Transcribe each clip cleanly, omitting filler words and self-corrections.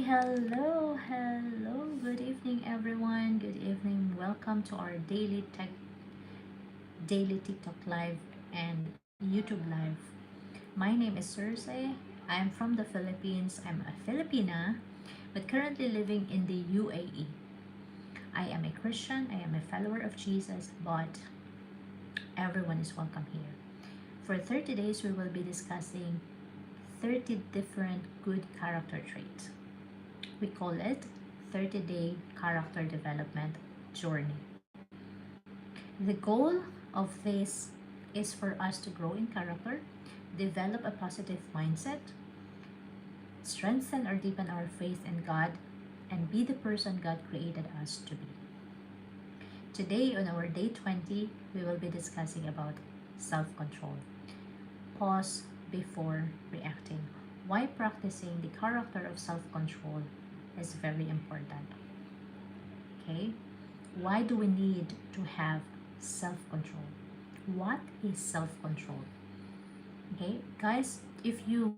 hello. Good evening, everyone. Good evening. Welcome to our daily TikTok live and YouTube live. My name is Circe. I am from the Philippines. I'm a Filipina, but currently living in the UAE. I am a Christian. I am a follower of Jesus, but everyone is welcome here. For 30 days, we will be discussing 30 different good character traits. We call it 30-day character development journey. The goal of this is for us to grow in character, develop a positive mindset, strengthen or deepen our faith in God, and be the person God created us to be. Today, on our day 20, we will be discussing about self-control. Pause before reacting. Why practicing the character of self-control is very important. Okay? Why do we need to have self-control? What is self-control? Okay, guys, if you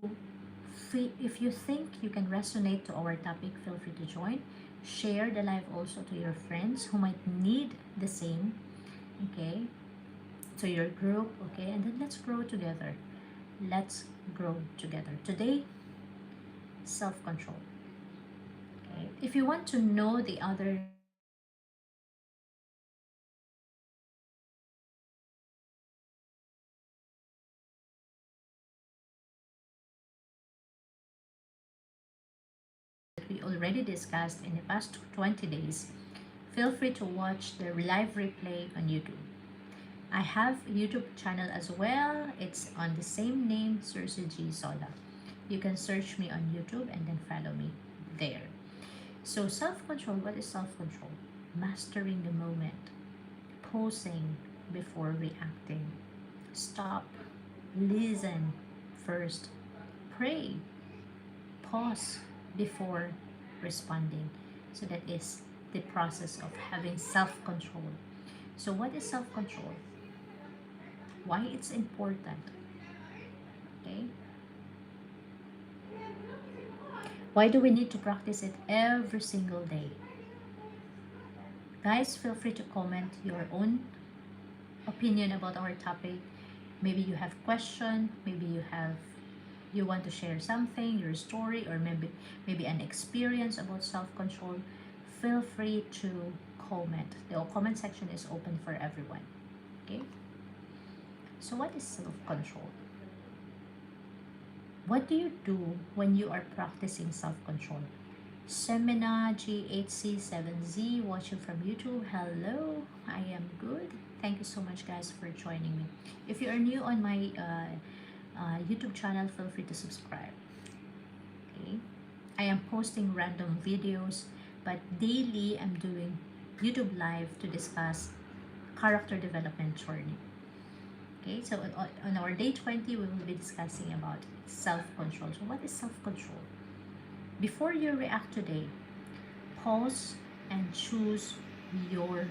think you can resonate to our topic, feel free to join. Share the live also to your friends who might need the same. Okay, to your group. Okay, and then let's grow together. Let's grow together. Today, self-control. Okay, if you want to know the other that we already discussed in the past 20 days, feel free to watch the live replay on YouTube. I have a YouTube channel as well. It's on the same name, Circe G Sola. You can search me on YouTube and then follow me there. So self-control, what is self-control? Mastering the moment, pausing before reacting, stop, listen first, pray, pause before responding. So that is the process of having self-control. So what is self-control? Why it's important? Okay? Why do we need to practice it every single day? Guys, feel free to comment your own opinion about our topic. Maybe you have question, maybe you want to share something, your story, or maybe an experience about self-control. Feel free to comment. The comment section is open for everyone. Okay? So what is self-control? What do you do when you are practicing self-control? Semina GHC7Z watching from YouTube. Hello, I am good. Thank you so much, guys, for joining me. If you are new on my YouTube channel, feel free to subscribe. Okay, I am posting random videos, but daily I'm doing YouTube live to discuss character development journey. Okay, so on our day 20, we will be discussing about self-control. So what is self-control? Before you react today, pause and choose your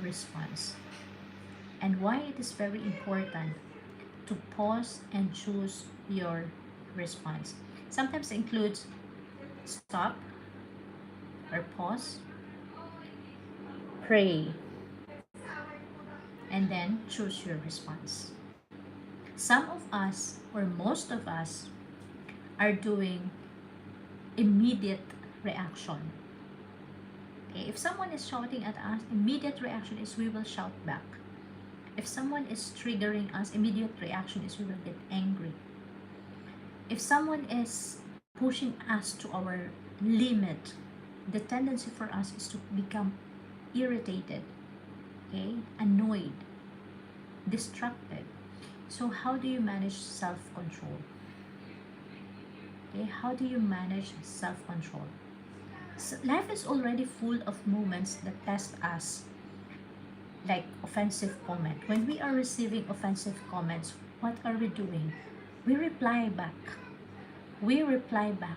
response. And why it is very important to pause and choose your response. Sometimes it includes stop or pause, pray, and then choose your response. Some of us, or most of us, are doing immediate reaction. Okay, if someone is shouting at us, immediate reaction is we will shout back. If someone is triggering us, immediate reaction is we will get angry. If someone is pushing us to our limit, the tendency for us is to become irritated, okay, annoyed, distracted. So how do you manage self-control? Okay, how do you manage self-control? So life is already full of moments that test us, like offensive comment. When we are receiving offensive comments, what are we doing? We reply back. We reply back.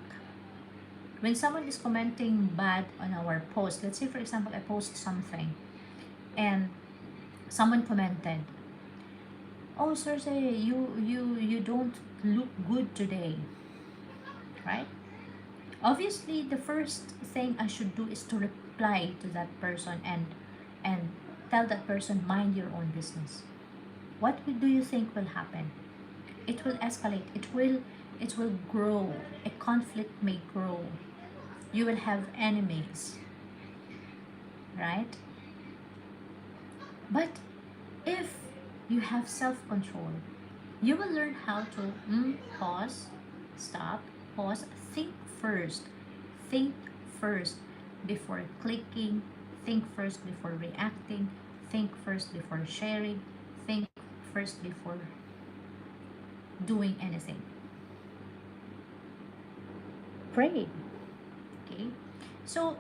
When someone is commenting bad on our post, let's say for example, I post something and someone commented, "Oh, Circe, you don't look good today," right? Obviously, the first thing I should do is to reply to that person and tell that person, mind your own business. Do you think will happen? It will escalate. It will grow. A conflict may grow. You will have enemies, right? But if you have self-control, you will learn how to pause, stop, pause, think first. Think first before clicking, think first before reacting, think first before sharing, think first before doing anything. Pray. Okay? So,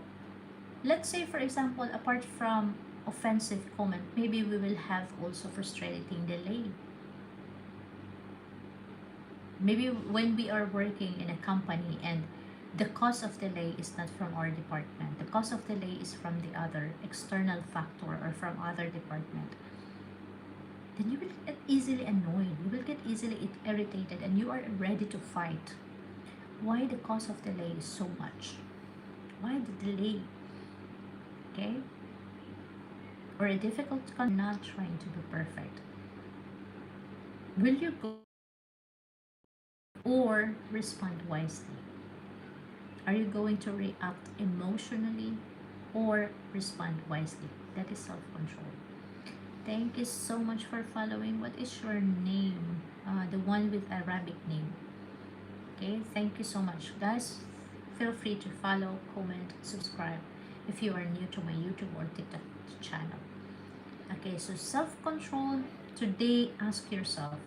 let's say, for example, apart from offensive comment, maybe we will have also frustrating delay. Maybe when we are working in a company and the cause of delay is not from our department, the cause of delay is from the other external factor or from other department, then you will get easily annoyed, you will get easily irritated, and you are ready to fight. Why the cause of delay is so much? Why the delay? Okay? Or a difficult not trying to be perfect. Will you go or respond wisely? Are you going to react emotionally or respond wisely? That is self control. Thank you so much for following. What is your name? The one with Arabic name. Okay, thank you so much, guys. Feel free to follow, comment, subscribe if you are new to my YouTube or TikTok channel. Okay, so self control. Today, ask yourself,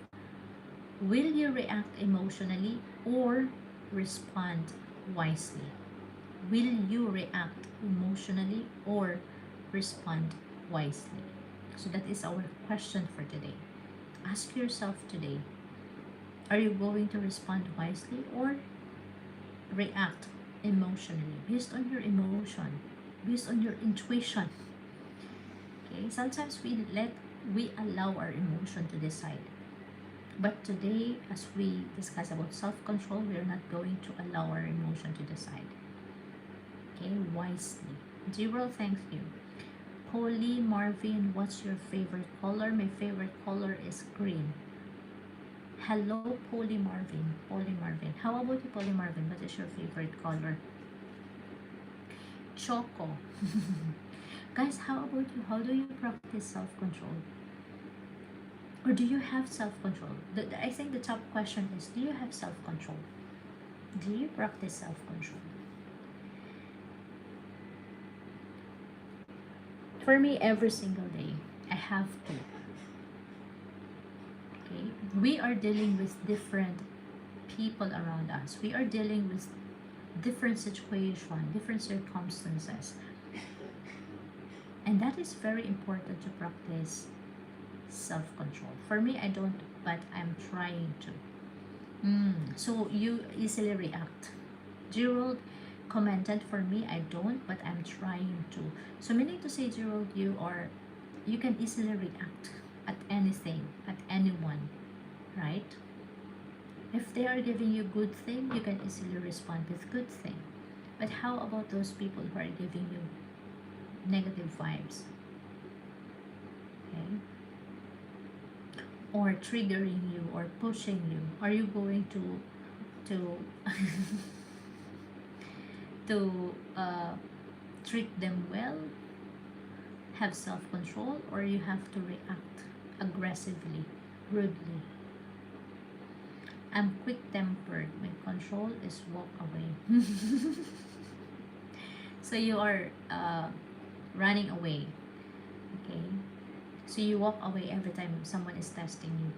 will you react emotionally or respond wisely? Will you react emotionally or respond wisely? So that is our question for today. Ask yourself today, are you going to respond wisely or react emotionally based on your emotion, based on your intuition? Okay, sometimes we allow our emotion to decide. But today, as we discuss about self-control, we are not going to allow our emotion to decide. Okay, wisely. Zero, thank you. Polly Marvin, what's your favorite color? My favorite color is green. Hello, Polly Marvin. Polly Marvin. How about you, Polly Marvin? What is your favorite color? Choco. Guys, how about you? How do you practice self-control? Or do you have self-control? I think the top question is, do you have self-control? Do you practice self-control? For me, every single day, I have to. Okay? We are dealing with different people around us. We are dealing with different situations, different circumstances. And that is very important to practice self-control. For me, I don't, but I'm trying to. So you easily react. Gerald commented, for me, I don't, but I'm trying to. So meaning to say, Gerald, you can easily react at anything, at anyone, right? If they are giving you good thing, you can easily respond with good thing. But how about those people who are giving you negative vibes? Okay? Or triggering you or pushing you? Are you going to to treat them well, have self-control, or you have to react aggressively, rudely? I'm quick-tempered. My control is walk away. So you are running away. Okay. So you walk away every time someone is testing you.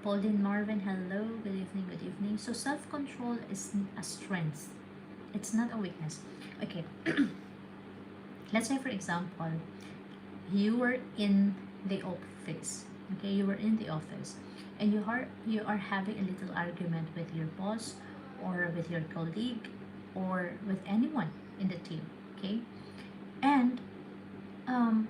Pauline Marvin, hello. Good evening. Good evening. So self-control is a strength. It's not a weakness. Okay. Let's say, for example, you were in the office. Okay, you were in the office, and you are having a little argument with your boss, or with your colleague, or with anyone in the team. Okay, and um,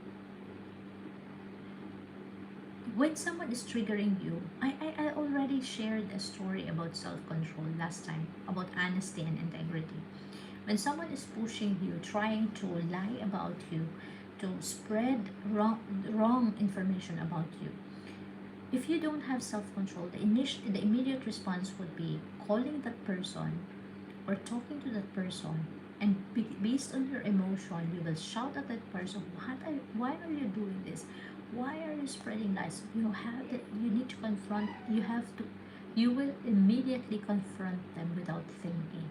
when someone is triggering you, I already already shared a story about self-control last time, about honesty and integrity. When someone is pushing you, trying to lie about you, to spread wrong information about you, if you don't have self-control, the immediate response would be calling that person or talking to that person, and based on your emotion, you will shout at that person, why are you doing this? Why are you spreading lies? You need to confront, you will immediately confront them without thinking.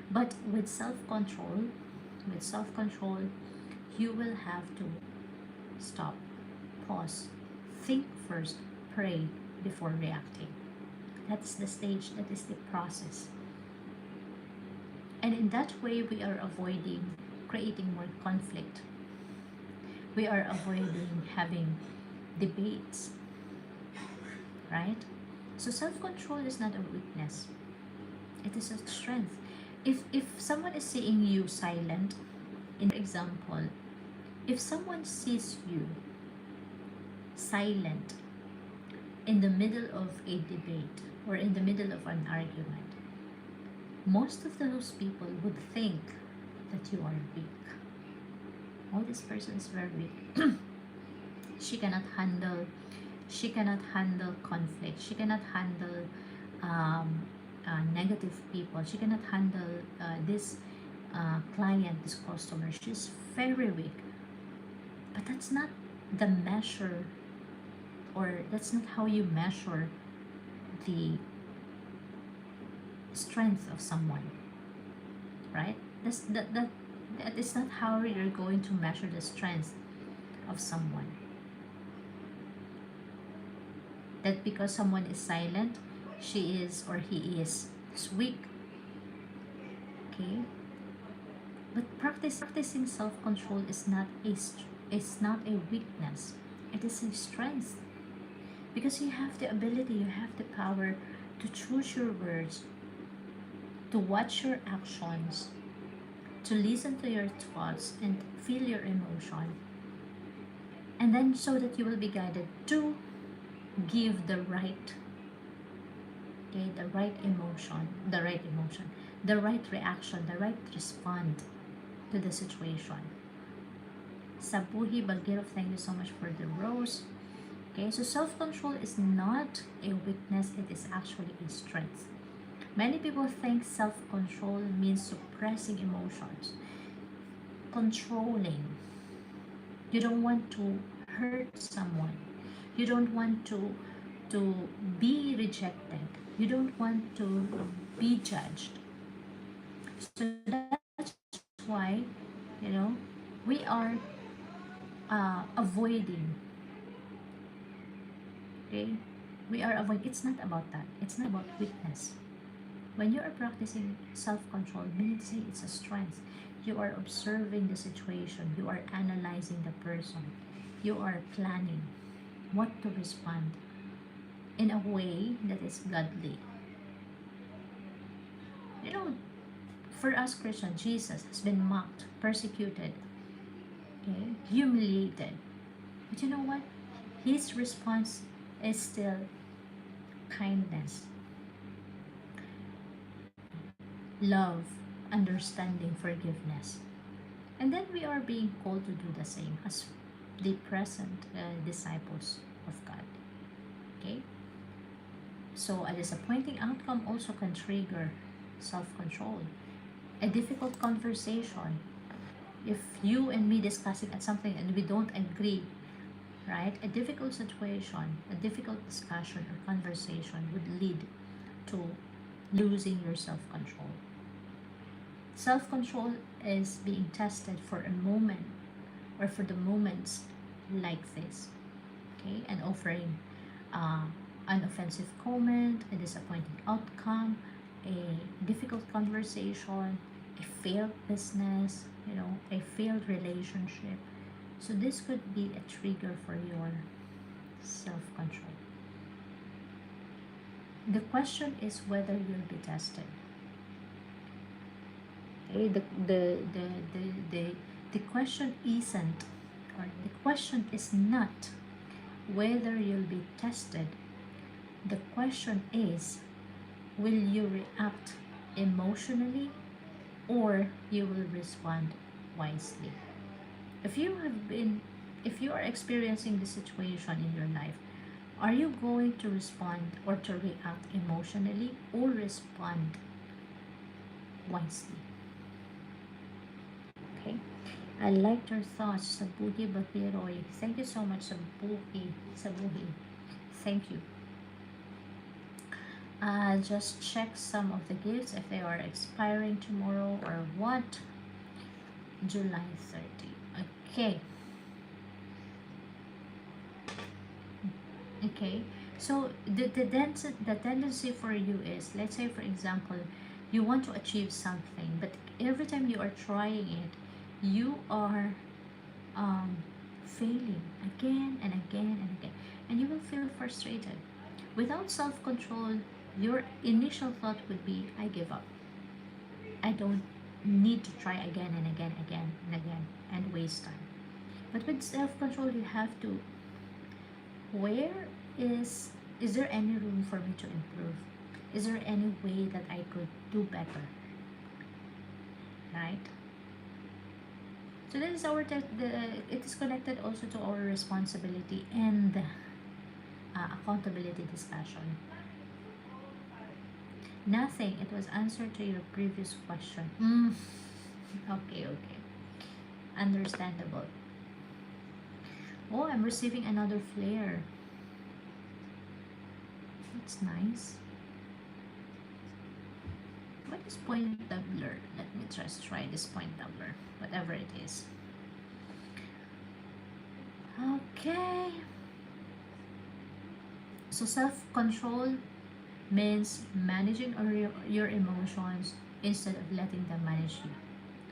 But with self-control, you will have to stop, pause, think first, pray before reacting. That's the stage, that is the process. And in that way, we are avoiding creating more conflict. We are avoiding having debates, right? So self-control is not a weakness. It is a strength. If someone is seeing you silent, in example, if someone sees you silent in the middle of a debate or in the middle of an argument, most of those people would think that you are weak. Oh, this person is very weak. she cannot handle she cannot handle conflict. She cannot handle negative people. She cannot handle this client, this customer. She's very weak. But that's not the measure, or that's not how you measure the strength of someone, right? That is not how you're going to measure the strength of someone. That because someone is silent, she is or he is weak. Okay? But practicing self-control is not a weakness. It is a strength. Because you have the ability, you have the power to choose your words, to watch your actions, to listen to your thoughts and feel your emotion. And then so that you will be guided to give the right emotion, the right reaction, the right respond to the situation. Sabuhi Bagirov, thank you so much for the rose. Okay, so self-control is not a weakness, it is actually a strength. Many people think self-control means suppressing emotions, controlling. You don't want to hurt someone. You don't want to be rejected. You don't want to be judged. So that's why, we are avoiding. Okay, we are avoiding. It's not about that. It's not about weakness. When you are practicing self-control, meaning to say it's a strength. You are observing the situation. You are analyzing the person. You are planning what to respond in a way that is godly. For us Christians, Jesus has been mocked, persecuted, okay, humiliated. But you know what? His response is still kindness, love, understanding, forgiveness. And then we are being called to do the same as the present disciples of God. Okay? So a disappointing outcome also can trigger self-control. A difficult conversation. If you and me discussing at something and we don't agree, right? A difficult situation, a difficult discussion or conversation would lead to losing your self-control. Self-control is being tested for a moment or for the moments like this, okay? And offering an offensive comment, a disappointing outcome, a difficult conversation, a failed business, a failed relationship. So this could be a trigger for your self-control. The question is whether you'll be tested. Okay, the question isn't, or the question is not whether you'll be tested, The question is, will you react emotionally or you will respond wisely? If you have been, if you are experiencing this situation in your life, are you going to respond or to react emotionally or respond wisely? Okay. I liked your thoughts, Sabuhi Bakiroy. Thank you so much, Sabuhi. Thank you. Just check some of the gifts if they are expiring tomorrow or what. July 30. Okay. Okay. So the tendency for you is, let's say for example, you want to achieve something, but every time you are trying it, you are um, failing again and again and again, and you will feel frustrated. Without self-control, your initial thought would be, I give up. I don't need to try again and again, again and again, and waste time. But with self-control, you have to, where is there any room for me to improve? Is there any way that I could do better? Right? So that is our it is connected also to our responsibility and accountability discussion. Nothing. It was answer to your previous question. Okay, okay. Understandable. Oh, I'm receiving another flare. That's nice. What is point doubler? Let me just try this point doubler. Whatever it is. Okay. So self-control means managing your emotions instead of letting them manage you.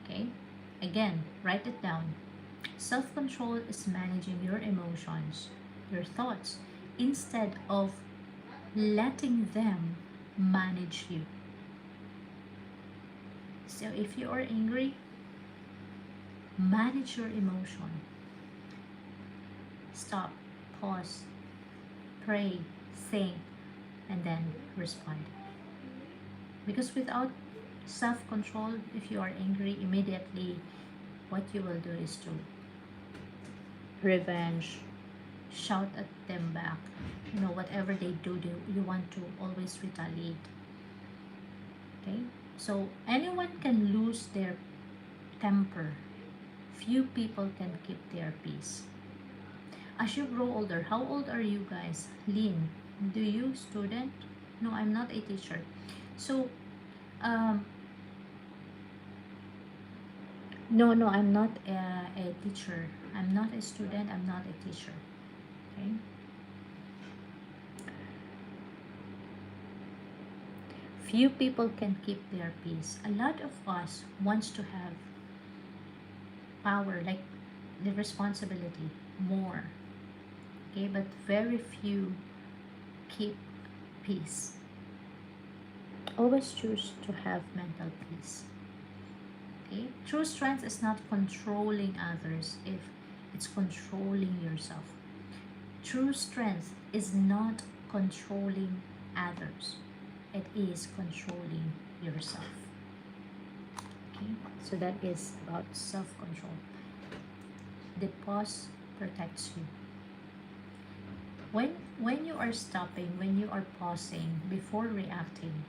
Okay? Again, write it down. Self-control is managing your emotions, your thoughts, instead of letting them manage you. So if you are angry, manage your emotion. Stop, pause, pray, think, and then respond. Because without self-control, if you are angry, immediately what you will do is to revenge, shout at them back. You know, whatever they do, you want to always retaliate. Okay? So anyone can lose their temper. Few people can keep their peace. As you grow older, how old are you guys? Lynn, do you student? No, I'm not a teacher. So, um, no, I'm not a teacher. I'm not a student. I'm not a teacher. Okay. Few people can keep their peace. A lot of us wants to have power, like the responsibility, more. Okay, but very few keep peace. Always choose to have mental peace. Okay, true strength is not controlling others if it's controlling yourself. True strength is not controlling others, it is controlling yourself. Okay, so that is about self-control. The pause protects you. When you are stopping, when you are pausing before reacting,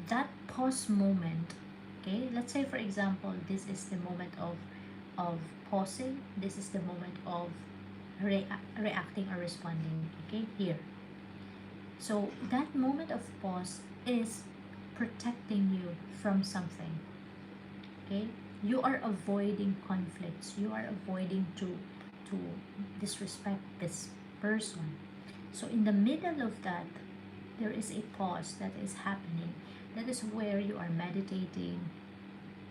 that pause moment, okay, let's say for example, this is the moment of pausing, this is the moment of reacting or responding, okay, here. So that moment of pause is protecting you from something. Okay, you are avoiding conflicts, you are avoiding to disrespect this person. So in the middle of that, there is a pause that is happening. That is where you are meditating,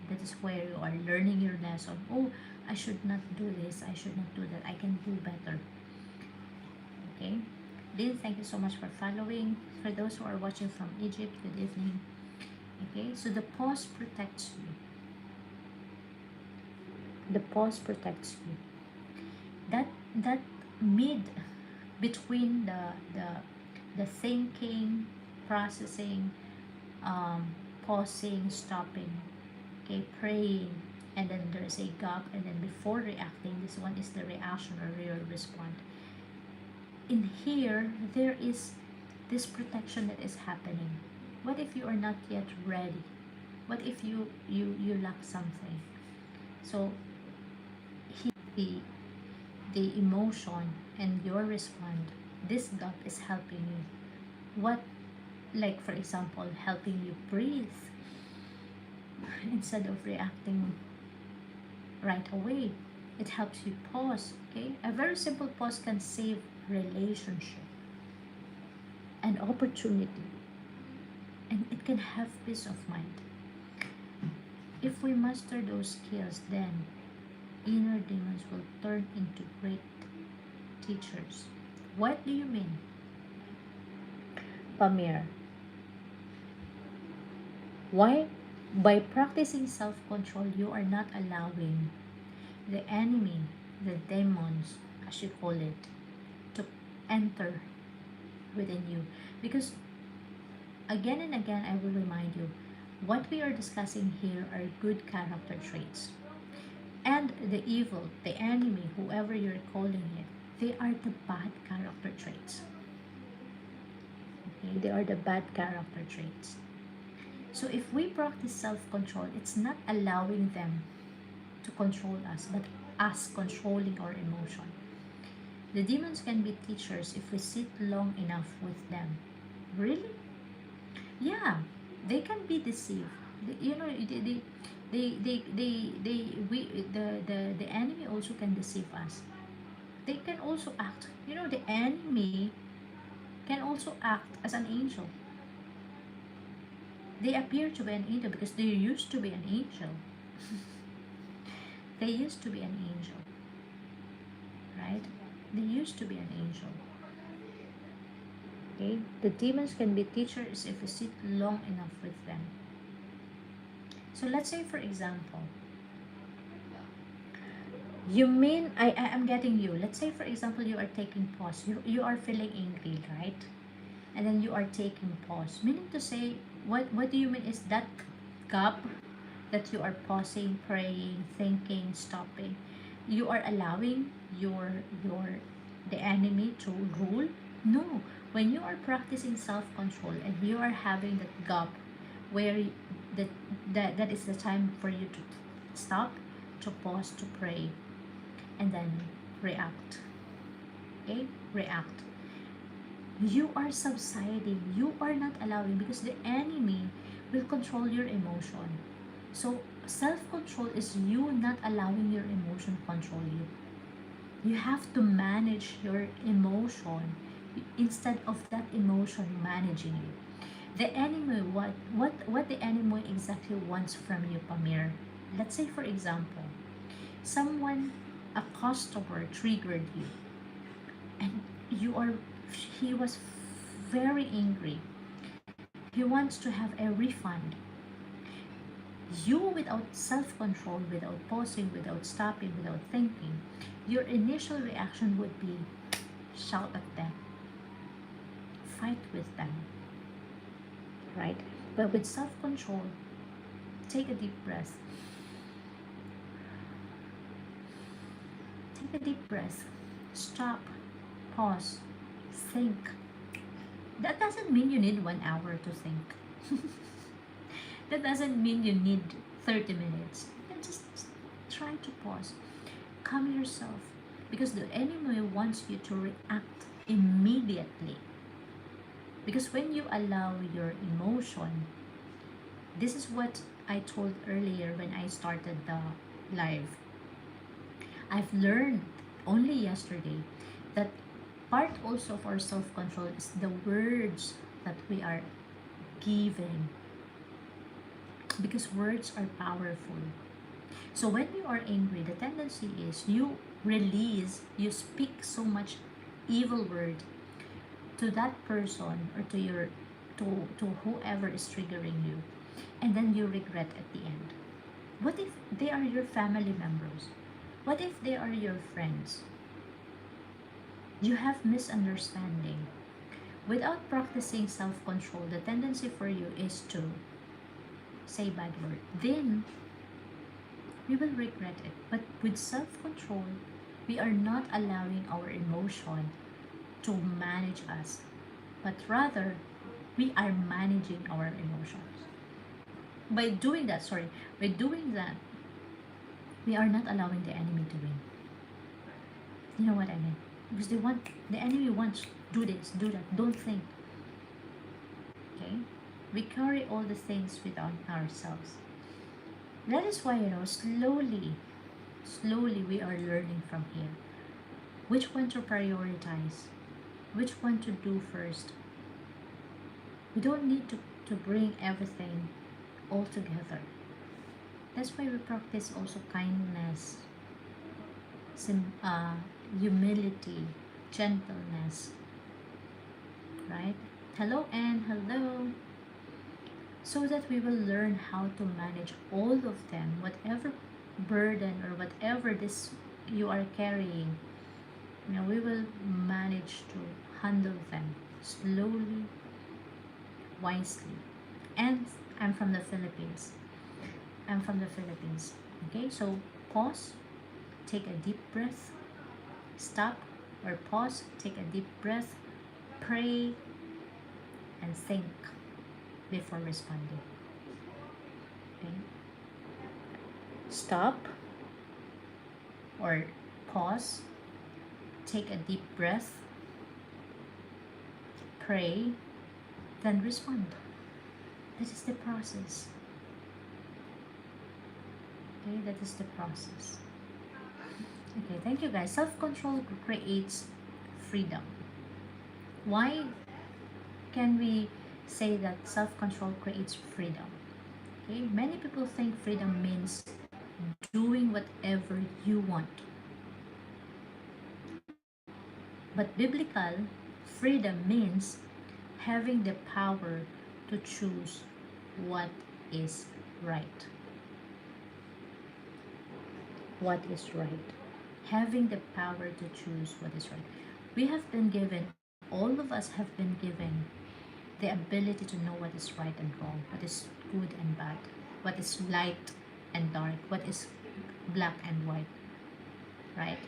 that is where you are learning your lesson. Oh, I should not do this, I should not do that, I can do better. Okay, Lynn, thank you so much for following. For those who are watching from Egypt, good evening. Okay, so the pause protects you. The pause protects you. That mid between the the thinking, processing, um, pausing, stopping, okay, praying, and then there's a gap, and then before reacting, this one is the reaction or real response. In here, there is this protection that is happening. What if you are not yet ready? What if you lack something? So the the emotion and your response, this gap is helping you. What, like for example, helping you breathe instead of reacting right away. It helps you pause. Okay, a very simple pause can save relationship and opportunity, and it can have peace of mind. If we master those skills, then inner demons will turn into great teachers. What do you mean, Pamir? Why? By practicing self-control, you are not allowing the enemy, the demons, as you call it, to enter within you. Because again and again, I will remind you, what we are discussing here are good character traits. And the evil, the enemy, whoever you're calling it, they are the bad character traits. Okay? They are the bad character traits. So if we practice self-control, it's not allowing them to control us, but us controlling our emotion. The demons can be teachers if we sit long enough with them. Really? Yeah, they can be deceived. You know, the enemy also can deceive us. They can also act. You know, the enemy can also act as an angel. They appear to be an angel because they used to be an angel. They used to be an angel, right? They used to be an angel. Okay? The demons can be teachers if you sit long enough with them. So let's say, for example, you mean, I am getting you. Let's say, for example, you are taking pause. You are feeling angry, right? And then you are taking pause. Meaning to say, what do you mean is that gap that you are pausing, praying, thinking, stopping. You are allowing your the enemy to rule? No. When you are practicing self-control and you are having that gap where that that is the time for you to stop, to pause, to pray, and then react. Okay? React. You are subsiding. You are not allowing because the enemy will control your emotion. So self-control is you not allowing your emotion control you. You have to manage your emotion instead of that emotion managing you. The enemy, what the enemy exactly wants from you, Pamir? Let's say, for example, someone, a customer triggered you, and he was very angry. He wants to have a refund. You, without self-control, without pausing, without stopping, without thinking, your initial reaction would be shout at them, fight with them, right? But with self-control, take a deep breath. Take a deep breath. Stop, pause, think. That doesn't mean you need 1 hour to think. That doesn't mean you need 30 minutes. You just try to pause. Calm yourself. Because the enemy wants you to react immediately. Because when you allow your emotion, this is what I told earlier when I started the live. I've learned only yesterday that part also of our self-control is the words that we are giving, because words are powerful. So when you are angry, the tendency is you speak so much evil word to that person or to whoever is triggering you, and then you regret at the end. What if they are your family members? What if they are your friends? You have misunderstanding. Without practicing self-control, the tendency for you is to say bad word. Then we will regret it. But with self-control, we are not allowing our emotion to manage us, but rather we are managing our emotions. By doing that, we are not allowing the enemy to win. You know what I mean? Because the enemy wants do this, do that, don't think. Okay? We carry all the things within ourselves. That is why, slowly we are learning from here. Which one to prioritize? Which one to do first? We don't need to bring everything all together. That's why we practice also kindness, humility, gentleness, right? Hello and hello. So that we will learn how to manage all of them, whatever burden or whatever this you are carrying. We will manage to handle them slowly, wisely. And I'm from the Philippines. I'm from the Philippines. Okay, so pause, take a deep breath, stop or pause, take a deep breath, pray, and think before responding. Okay, stop or pause, take a deep breath, pray, then respond. This is the process. Okay, that is the process. Okay, thank you guys. Self-control creates freedom. Why can we say that self-control creates freedom? Okay, many people think freedom means doing whatever you want. But biblical freedom means having the power to choose what is right. What is right? Having the power to choose what is right. We have been given, all of us have been given the ability to know what is right and wrong, what is good and bad, what is light and dark, what is black and white, right?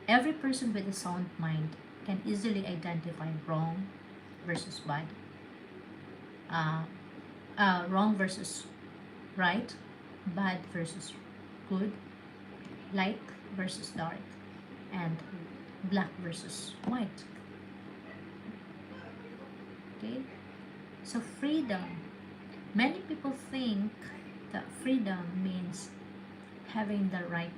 Every person with a sound mind can easily identify wrong versus bad, uh, wrong versus right, bad versus good, light versus dark, and black versus white. Okay, so freedom. Many people think that freedom means having the right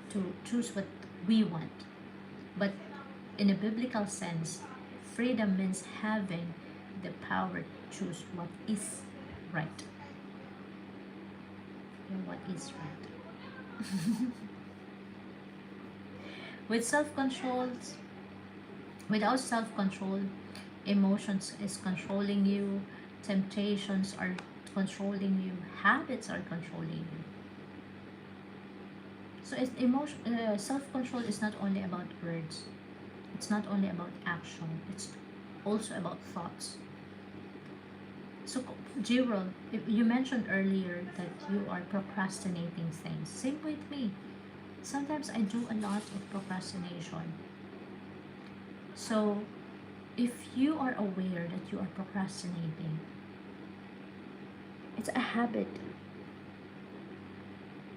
to choose what we want. But in a biblical sense, freedom means having the power to choose what is right. And what is right. With self-control, without self-control, emotions is controlling you, temptations are controlling you, habits are controlling you. So self-control is not only about words, it's not only about action, it's also about thoughts. So Gerald, you mentioned earlier that you are procrastinating things. Same with me. Sometimes I do a lot of procrastination. So if you are aware that you are procrastinating, it's a habit.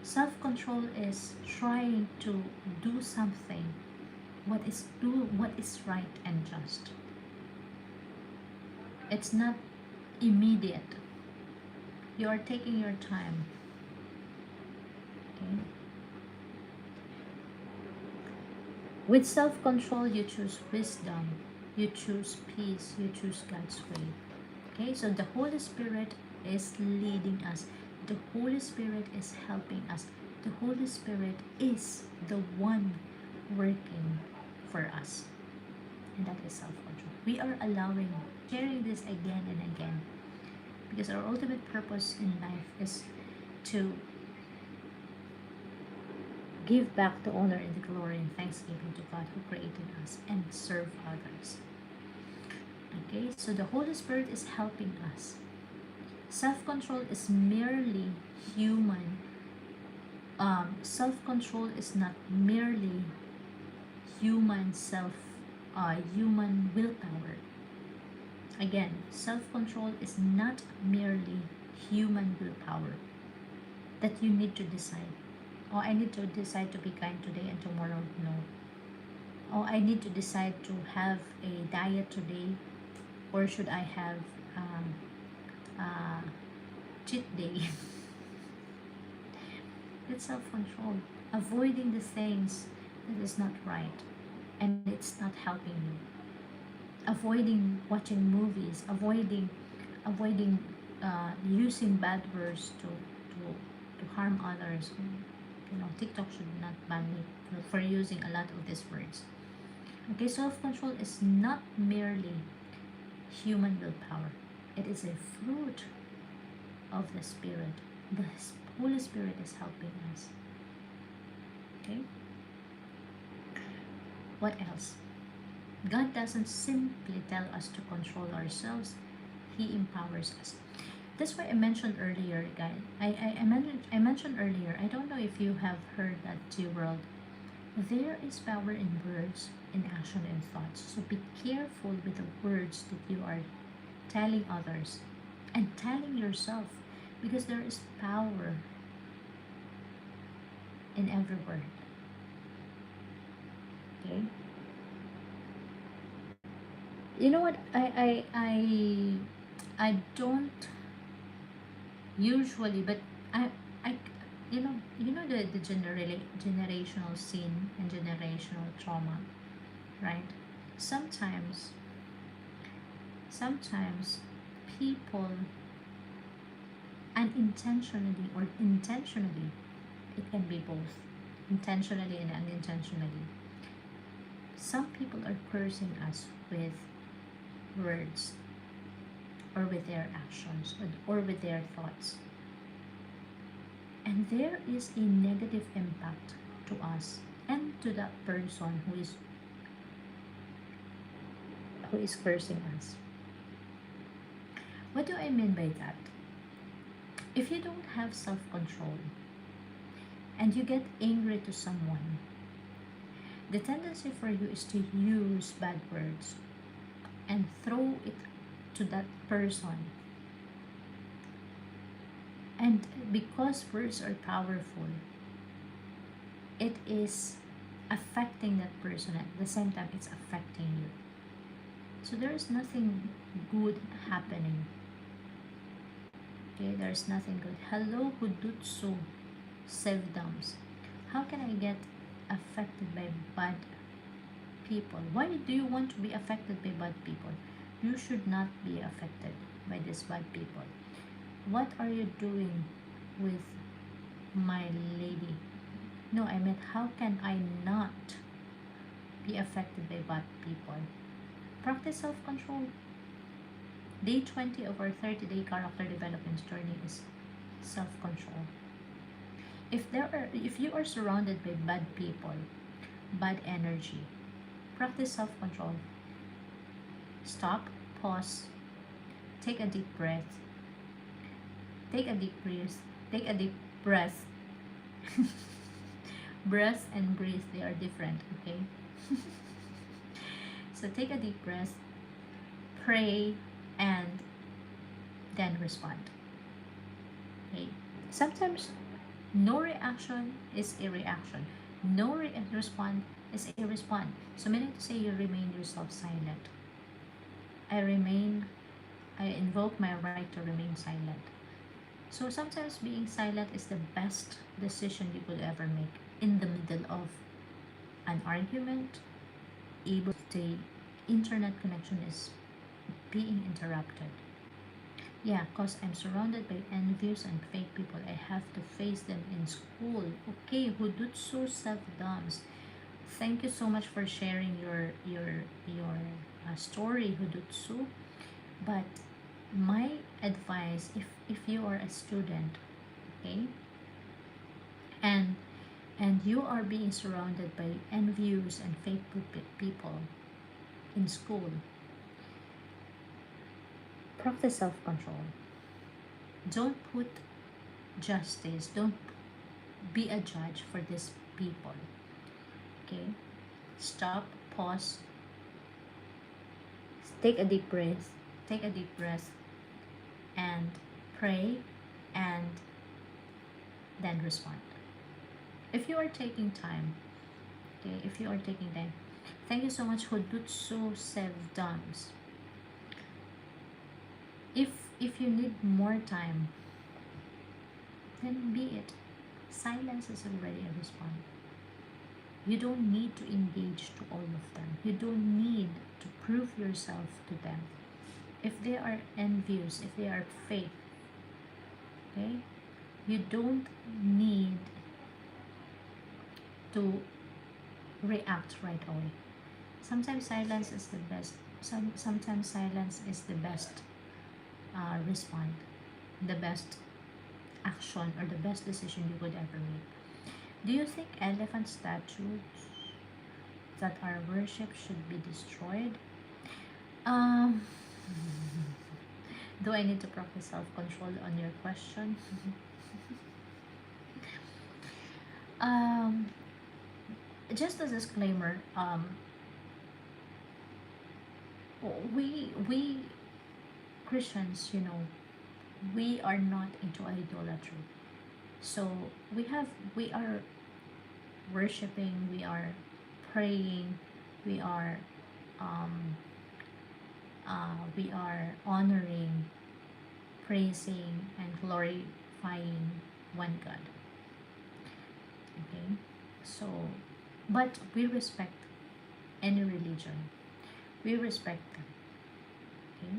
Self-control is trying to do something what is right and just. It's not immediate. You are taking your time. Okay? With self-control, you choose wisdom, you choose peace, you choose God's way. Okay, so the Holy Spirit is leading us. The Holy Spirit is helping us. The Holy Spirit is the one working for us. And that is self-control. We are allowing, sharing this again and again. Because our ultimate purpose in life is to give back the honor and the glory and thanksgiving to God who created us and serve others. Okay, so the Holy Spirit is helping us. Self-control is merely human. Self-control is not merely human willpower. Again, self-control is not merely human willpower that you need to decide. Oh, I need to decide to be kind today and tomorrow no. Oh, I need to decide to have a diet today, or should I have um, uh, cheat day? It's self-control. Avoiding the things that is not right and it's not helping you. Avoiding watching movies, avoiding using bad words to harm others. TikTok should not ban me for using a lot of these words. Okay, self-control is not merely human willpower. It is a fruit of the Spirit. The Holy Spirit is helping us. Okay? What else? God doesn't simply tell us to control ourselves, He empowers us. That's why I mentioned earlier, guys. I mentioned earlier, I don't know if you have heard that to world. There is power in words, in action, and thoughts. So be careful with the words that you are telling others and telling yourself, because there is power in every word. Okay? You know what? I don't usually, but I the generational sin and generational trauma, right? Sometimes sometimes people unintentionally or intentionally, it can be both, intentionally and unintentionally, some people are cursing us with words or with their actions or with their thoughts, and there is a negative impact to us and to that person who is cursing us. What do I mean by that? If you don't have self-control and you get angry to someone, the tendency for you is to use bad words and throw it to that person. And because words are powerful, it is affecting that person at the same time it's affecting you. So there is nothing good happening. Okay, there's nothing good. Hello, Hudutsu Sevdams. How can I get affected by bad people? Why do you want to be affected by bad people? You should not be affected by these bad people. What are you doing with my lady? No, I meant, how can I not be affected by bad people? Practice self-control. Day 20 of our 30-day character development journey is self-control. If you are surrounded by bad people, bad energy, practice self-control. Stop, pause, take a deep breath. Take a deep breath. Take a deep breath. Breath and breathe, they are different, okay? So take a deep breath, pray, and then respond. Okay? Sometimes no reaction is a reaction. No respond is a respond. So meaning to say, you remain yourself silent. I invoke my right to remain silent. So sometimes being silent is the best decision you could ever make in the middle of an argument, able the internet connection is being interrupted. Yeah, because I'm surrounded by envious and fake people. I have to face them in school. Okay, Hudutsu Self-Doms. Thank you so much for sharing your story, Hudutsu. But my advice, if you are a student, okay, and you are being surrounded by envious and fake people in school, Practice self-control. Don't put justice, don't be a judge for these people. Okay? Stop, pause, take a deep breath, take a deep breath, and pray, and then respond. If you are taking time, okay, if you are taking time, thank you so much, Hudutsu Sevdams. If if you need more time, then be it. Silence is already a response. You don't need to engage to all of them. You don't need to prove yourself to them. If they are envious, if they are fake, okay, you don't need to react right away. Sometimes silence is the best. Sometimes silence is the best response, the best action, or the best decision you could ever make. Do you think elephant statues that are worshipped should be destroyed? Um, do I need to practice self-control on your question? um, just as a disclaimer, we Christians, we are not into idolatry. So we are worshiping, we are praying, we are um, we are honoring, praising, and glorifying one God. Okay, so but we respect any religion. We respect them. Okay,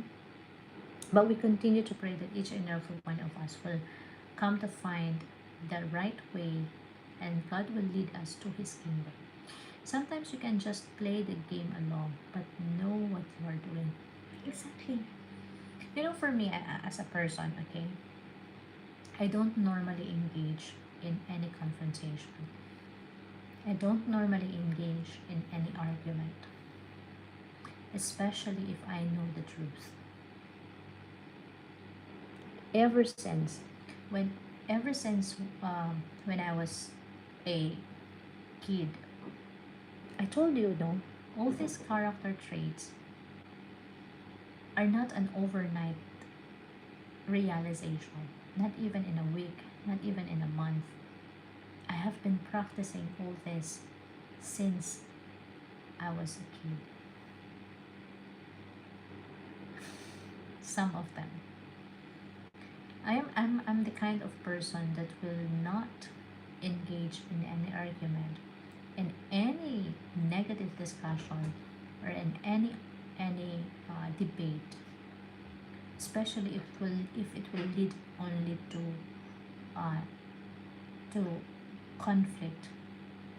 but we continue to pray that each and every one of us will come to find the right way, and God will lead us to His kingdom. Sometimes you can just play the game along, but know what you are doing. Exactly. For me, as a person, okay, I don't normally engage in any confrontation. I don't normally engage in any argument, especially if I know the truth. Ever since, when ever since when I was a kid, I told you, no, all these character traits are not an overnight realization, not even in a week, not even in a month. I have been practicing all this since I was a kid. Some of them. I'm the kind of person that will not engage in any argument, in any negative discussion, or in any debate, especially if it will lead only uh, to conflict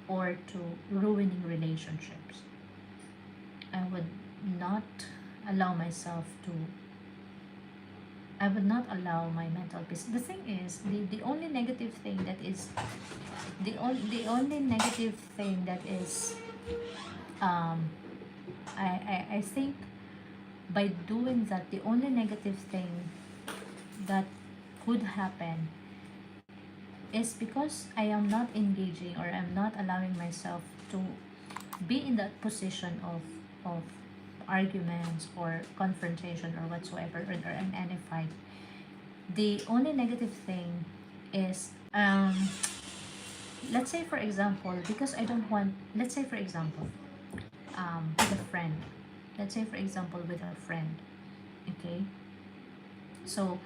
or to ruining relationships. I would not allow myself to I would not allow my mental peace. The thing is, the only negative thing that is the only negative thing that is um I think by doing that, the only negative thing that could happen is because I am not engaging, or I'm not allowing myself to be in that position of arguments or confrontation or whatsoever, or in any fight. The only negative thing is, let's say for example, because I don't want, let's say for example, with a friend, let's say for example with a friend, okay, so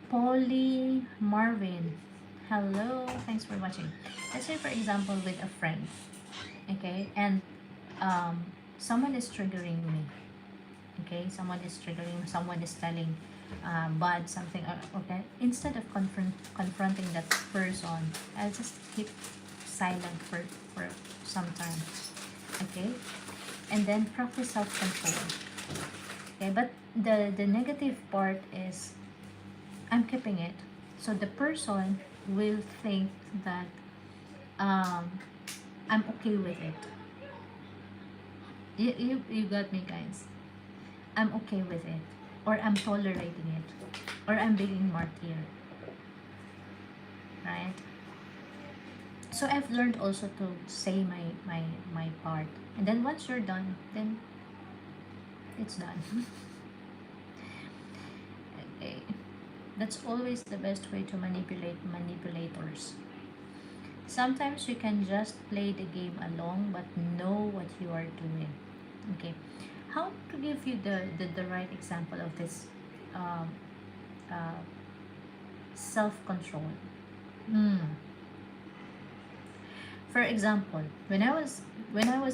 Polly Marvin, hello, thanks for watching. Let's say for example with a friend, okay, and um, someone is triggering me, okay, someone is telling bad something, okay, instead of confronting that person, I'll just keep silent for some time, okay, and then practice self-control, okay. But the negative part is I'm keeping it, so the person will think that um, I'm okay with it. You got me, guys. I'm okay with it. or I'm tolerating it, or I'm being martyr, right? So I've learned also to say my part, and then once you're done, then it's done. Okay. That's always the best way to manipulate manipulators. Sometimes you can just play the game along but know what you are doing. Okay. How to give you the right example of this um, uh, self-control? Hmm. For example, when I was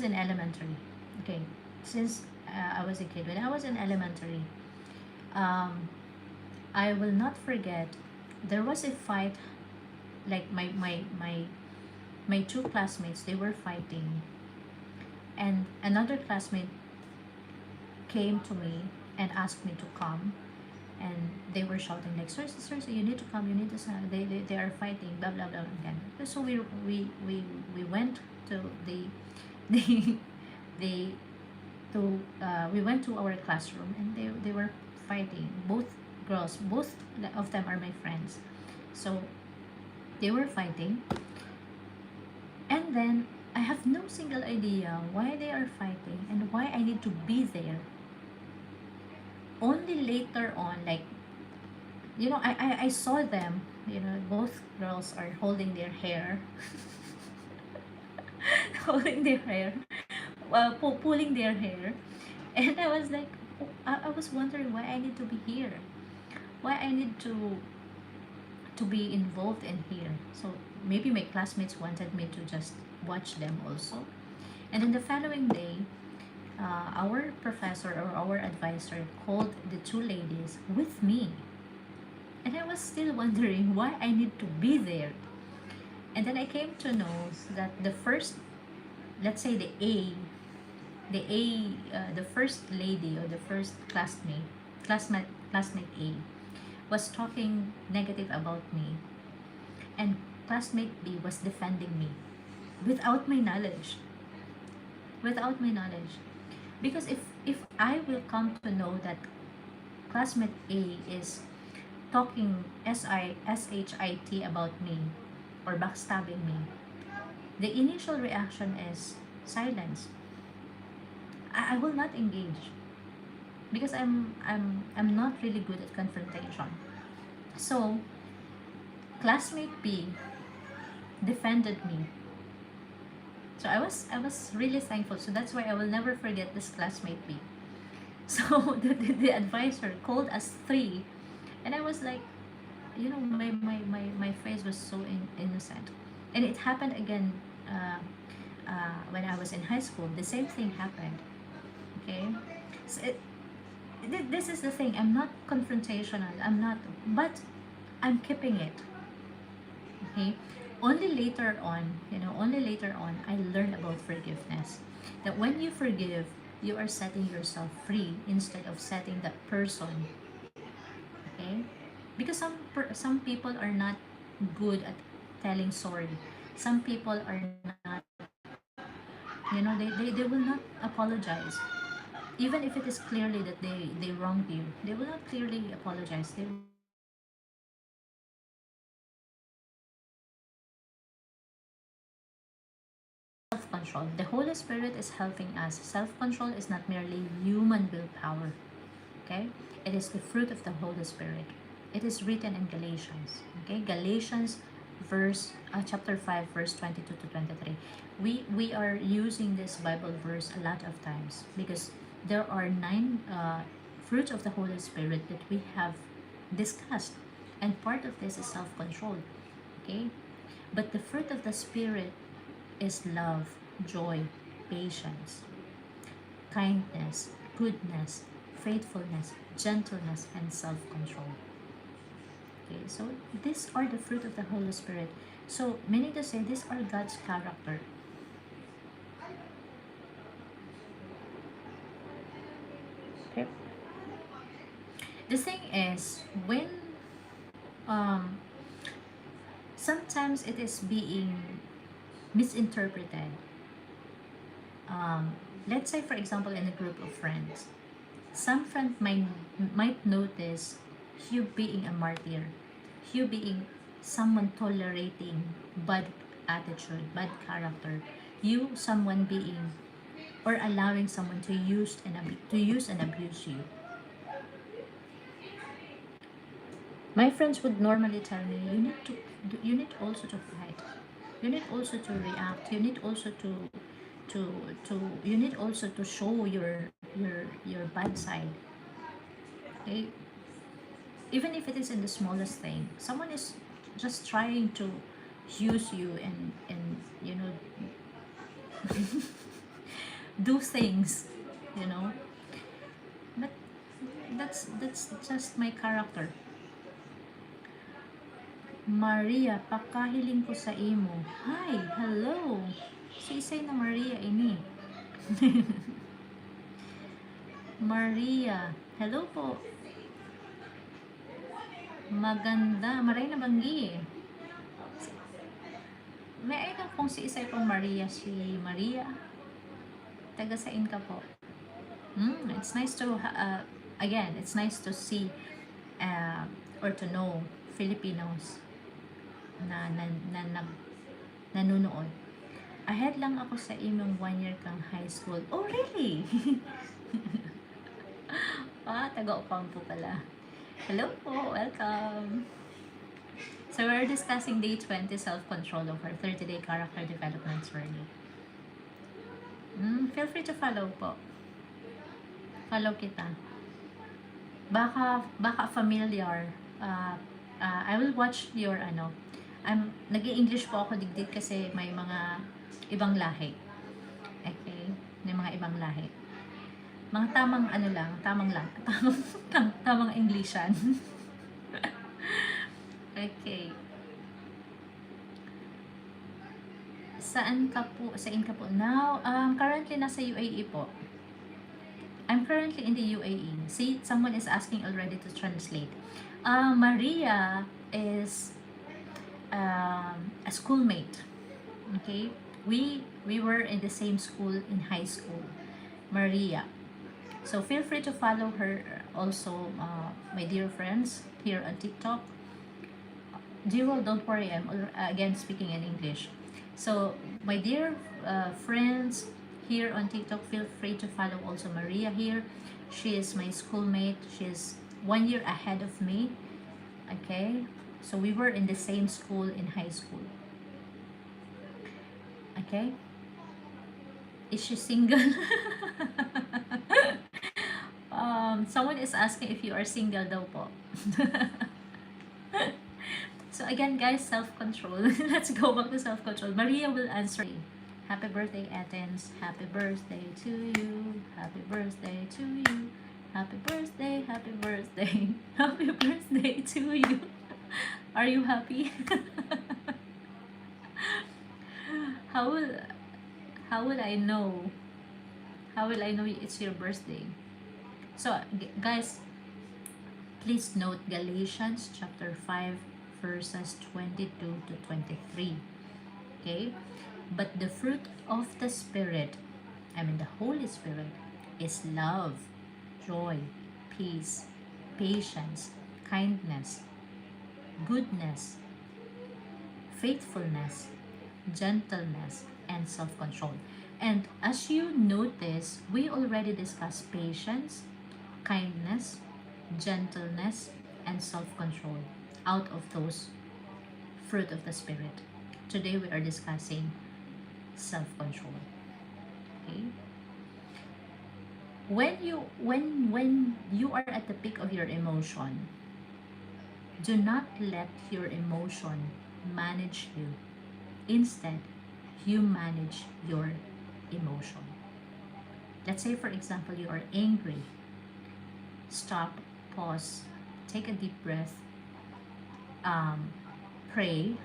in elementary, okay, since I was a kid, when I was in elementary, um, I will not forget. There was a fight, like my two classmates, they were fighting, and another classmate came to me and asked me to come, and they were shouting like, "Sir, you need to come, you need to sign. They are fighting, blah blah blah." Again, so we went to the the we went to our classroom, and they were fighting. Both girls, both of them are my friends, so they were fighting, and then I have no single idea why they are fighting and why I need to be there. Only later on, like, I saw them, both girls are holding their hair, holding their hair, pulling their hair, and I was like, oh, I was wondering why I need to be here, why I need to be involved in here. So maybe my classmates wanted me to just watch them also. And then the following day, our professor or our advisor called the two ladies with me. And I was still wondering why I need to be there. And then I came to know that the first, let's say the first lady or the first classmate A was talking negative about me, and classmate B was defending me without my knowledge. Without my knowledge. Because if I will come to know that classmate A is talking shit about me or backstabbing me, the initial reaction is silence. I will not engage because I'm not really good at confrontation. So classmate B defended me. So I was really thankful. So that's why I will never forget this classmate B. So the advisor called us three, and I was like, my face was so innocent. And it happened again when I was in high school. The same thing happened. Okay, so this is the thing. I'm not confrontational. I'm not, but I'm keeping it. Okay, only later on, I learned about forgiveness. That when you forgive, you are setting yourself free instead of setting that person. Okay, because some people are not good at telling sorry. Some people are not, they will not apologize. Even if it is clearly that they wronged you, they will not clearly apologize. They will just self-control. The Holy Spirit is helping us. Self-control is not merely human willpower. Okay, it is the fruit of the Holy Spirit. It is written in Galatians. Okay, Galatians chapter 5 verse 22 to 23. We are using this Bible verse a lot of times because there are nine fruits of the Holy Spirit that we have discussed, and part of this is self-control. Okay, but the fruit of the Spirit is love, joy, patience, kindness, goodness, faithfulness, gentleness, and self-control. Okay, so these are the fruit of the Holy Spirit. So meaning to say, these are God's character. Okay. The thing is, when um, sometimes it is being misinterpreted. Let's say, for example, in a group of friends, Some friend might notice you being a martyr, you being someone tolerating bad attitude, bad character, you someone being or allowing someone to use and abuse you. My friends would normally tell me, you need also to fight. You need also to react. You need also to you need also to show your bad side. Okay? Even if it is in the smallest thing. Someone is just trying to use you and you know do things, you know. But that's just my character. Maria, pakahiling ko sa imo. Hi, hello. Si Isay na Maria ini. Maria, hello po. Maganda, maray na banggi. May ay kung si Isay pong Maria, si Maria. Taga sain ka po. It's nice to again, it's nice to see uh, or to know Filipinos na nanonood. Ahead lang ako sa imong 1 year kang high school. Oh, really? Taga-upang po pala. Hello po, welcome. So we're discussing day 20, self-control of our 30-day character development journey. Feel free to follow po. Follow kita. Baka familiar. I will watch your nag-i-English po ako digdig kasi may mga ibang lahi. Okay? May mga ibang lahi. Mga tamang tamang Englishan. Okay. Saan ka po? Now, currently nasa UAE po. I'm currently in the UAE. See, someone is asking already to translate. Maria is a schoolmate. Okay? We were in the same school in high school. Maria. So feel free to follow her also, my dear friends here on TikTok. Jewel, don't worry, I'm again speaking in English. So my dear friends here on TikTok, feel free to follow also Maria here. She is my schoolmate. She is 1 year ahead of me. Okay, so we were in the same school in high school. Okay, is she single? Someone is asking if you are single daw po. So again guys, self-control. Let's go back to self-control. Maria will answer. Happy birthday, Athens. Happy birthday to you. Happy birthday to you. Happy birthday, happy birthday. Happy birthday to you. Are you happy? How will I know? How will I know it's your birthday? So guys, please note Galatians chapter 5 verses 22 to 23. Okay? But the fruit of the Spirit, the Holy Spirit, is love, joy, peace, patience, kindness, goodness, faithfulness, gentleness, and self-control. And as you notice, we already discussed patience, kindness, gentleness, and self-control out of those fruit of the Spirit. Today we are discussing self-control. Okay? When you are at the peak of your emotion, do not let your emotion manage you. Instead, you manage your emotion. Let's say, for example, you are angry. Stop, pause, take a deep breath, pray,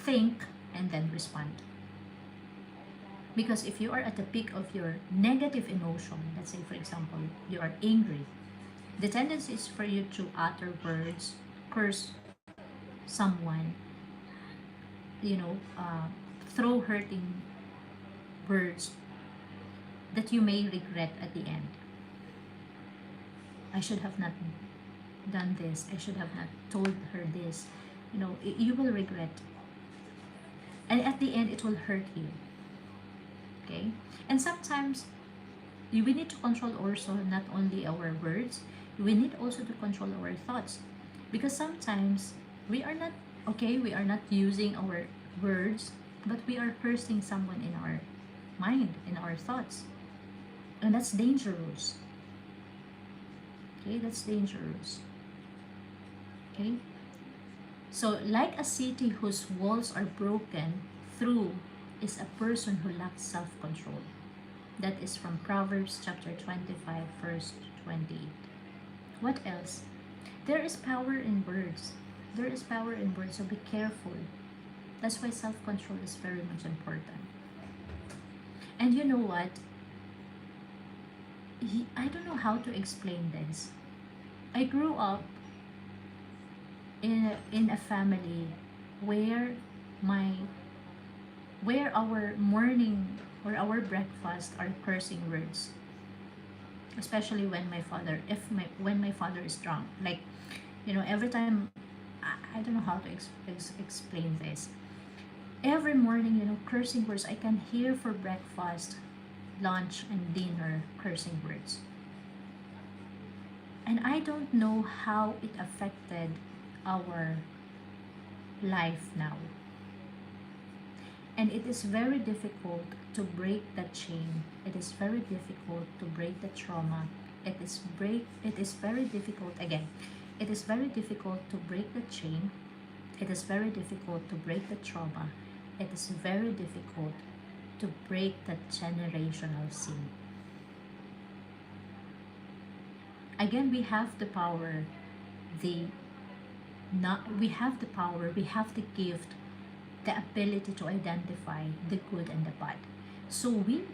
think, and then respond. Because if you are at the peak of your negative emotion, let's say, for example, you are angry, the tendency is for you to utter words, curse someone, throw hurting words that you may regret at the end. I should have not done this. I should have not told her this. You will regret. And at the end, it will hurt you. Okay? And sometimes, we need to control also not only our words, we need also to control our thoughts. Because sometimes, we are not using our words, but we are cursing someone in our mind, in our thoughts. And that's dangerous. Okay, that's dangerous. Okay? So, like a city whose walls are broken through is a person who lacks self control. That is from Proverbs chapter 25, verse 28. What else? There is power in words. There is power in words, so be careful. That's why self control is very much important. And you know what? I don't know how to explain this. I grew up in a family where my where our morning or our breakfast are cursing words, especially when my father if my when my father is drunk. Like, every time, I don't know how to explain this. Every morning, cursing words I can hear for breakfast, lunch, and dinner, cursing words. And I don't know how it affected our life now. And it is very difficult to break that chain. It is very difficult to break the trauma. It is very difficult again. It is very difficult to break the chain. It is very difficult to break the trauma. It is very difficult to break the generational sin. Again, we have the power, the not we have the power, we have the gift, the ability to identify the good and the bad. So we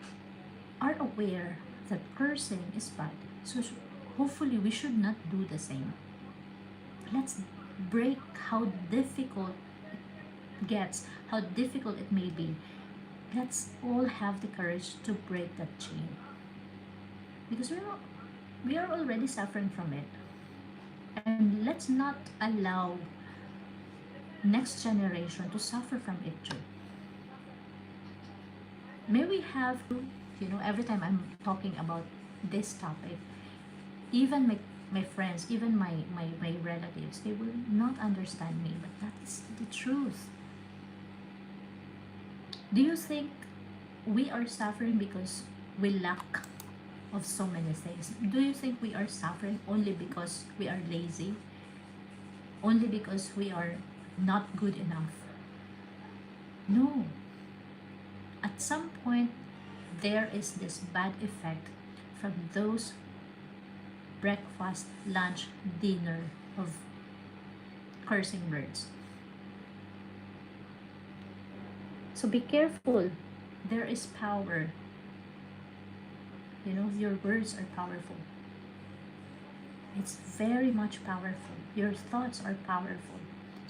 are aware that cursing is bad. So hopefully we should not do the same. Let's break how difficult it gets, how difficult it may be. Let's all have the courage to break that chain. Because we are already suffering from it. And let's not allow next generation to suffer from it too. May we have, every time I'm talking about this topic, even my friends, even my relatives, they will not understand me, but that is the truth. Do you think we are suffering because we lack of so many things? Do you think we are suffering only because we are lazy? Only because we are not good enough? No. At some point, there is this bad effect from those breakfast, lunch, dinner of cursing words. So be careful. There is power. Your words are powerful. It's very much powerful. Your thoughts are powerful.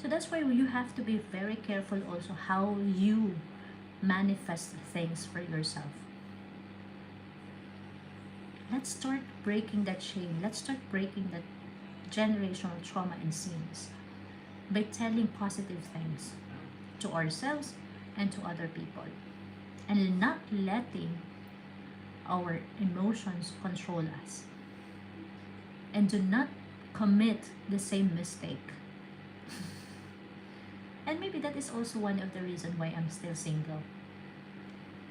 So that's why you have to be very careful also how you manifest things for yourself. Let's start breaking that chain. Let's start breaking that generational trauma and sins by telling positive things to ourselves and to other people, and not letting our emotions control us. And do not commit the same mistake. And maybe that is also one of the reasons why I'm still single.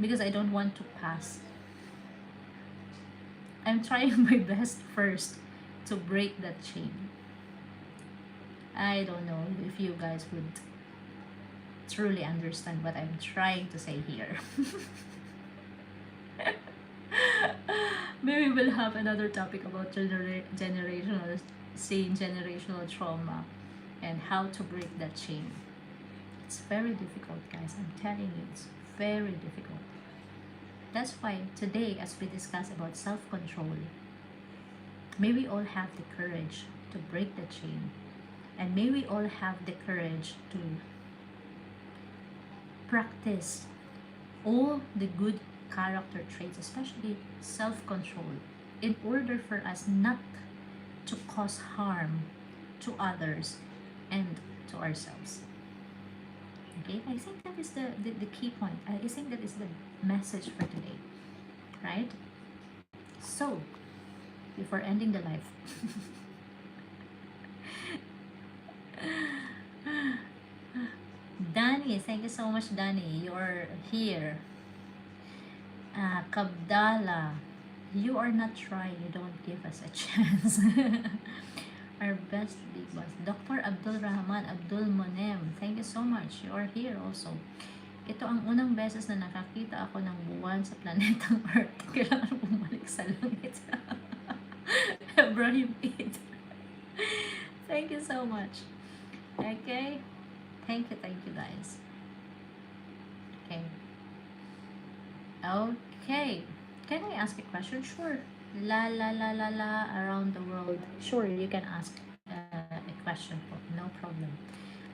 Because I don't want to pass. I'm trying my best first to break that chain. I don't know if you guys would truly understand what I'm trying to say here. Maybe we'll have another topic about generational sin, generational trauma, and how to break that chain. It's very difficult, guys. I'm telling you, it's very difficult. That's why today, as we discuss about self-control, may we all have the courage to break the chain, and may we all have the courage to practice all the good character traits, especially self-control, in order for us not to cause harm to others and to ourselves. Okay, I think that is the key point. I think that is the message for today, right? So, before ending the live, Danny, thank you so much, Danny. You're here. Kabdala, you are not trying. You don't give us a chance. Our best big boss, Dr. Abdul Rahman Abdul Monem. Thank you so much. You are here also. Ito ang unang beses na nakakita ako ng buwan sa planetang Earth. Kailangan bumalik sa langit. Ibrahim 8. Thank you so much. Okay? Thank you guys. Okay. Okay. Can I ask a question? Sure. La la la la la around the world. Sure, you can ask a question. No problem.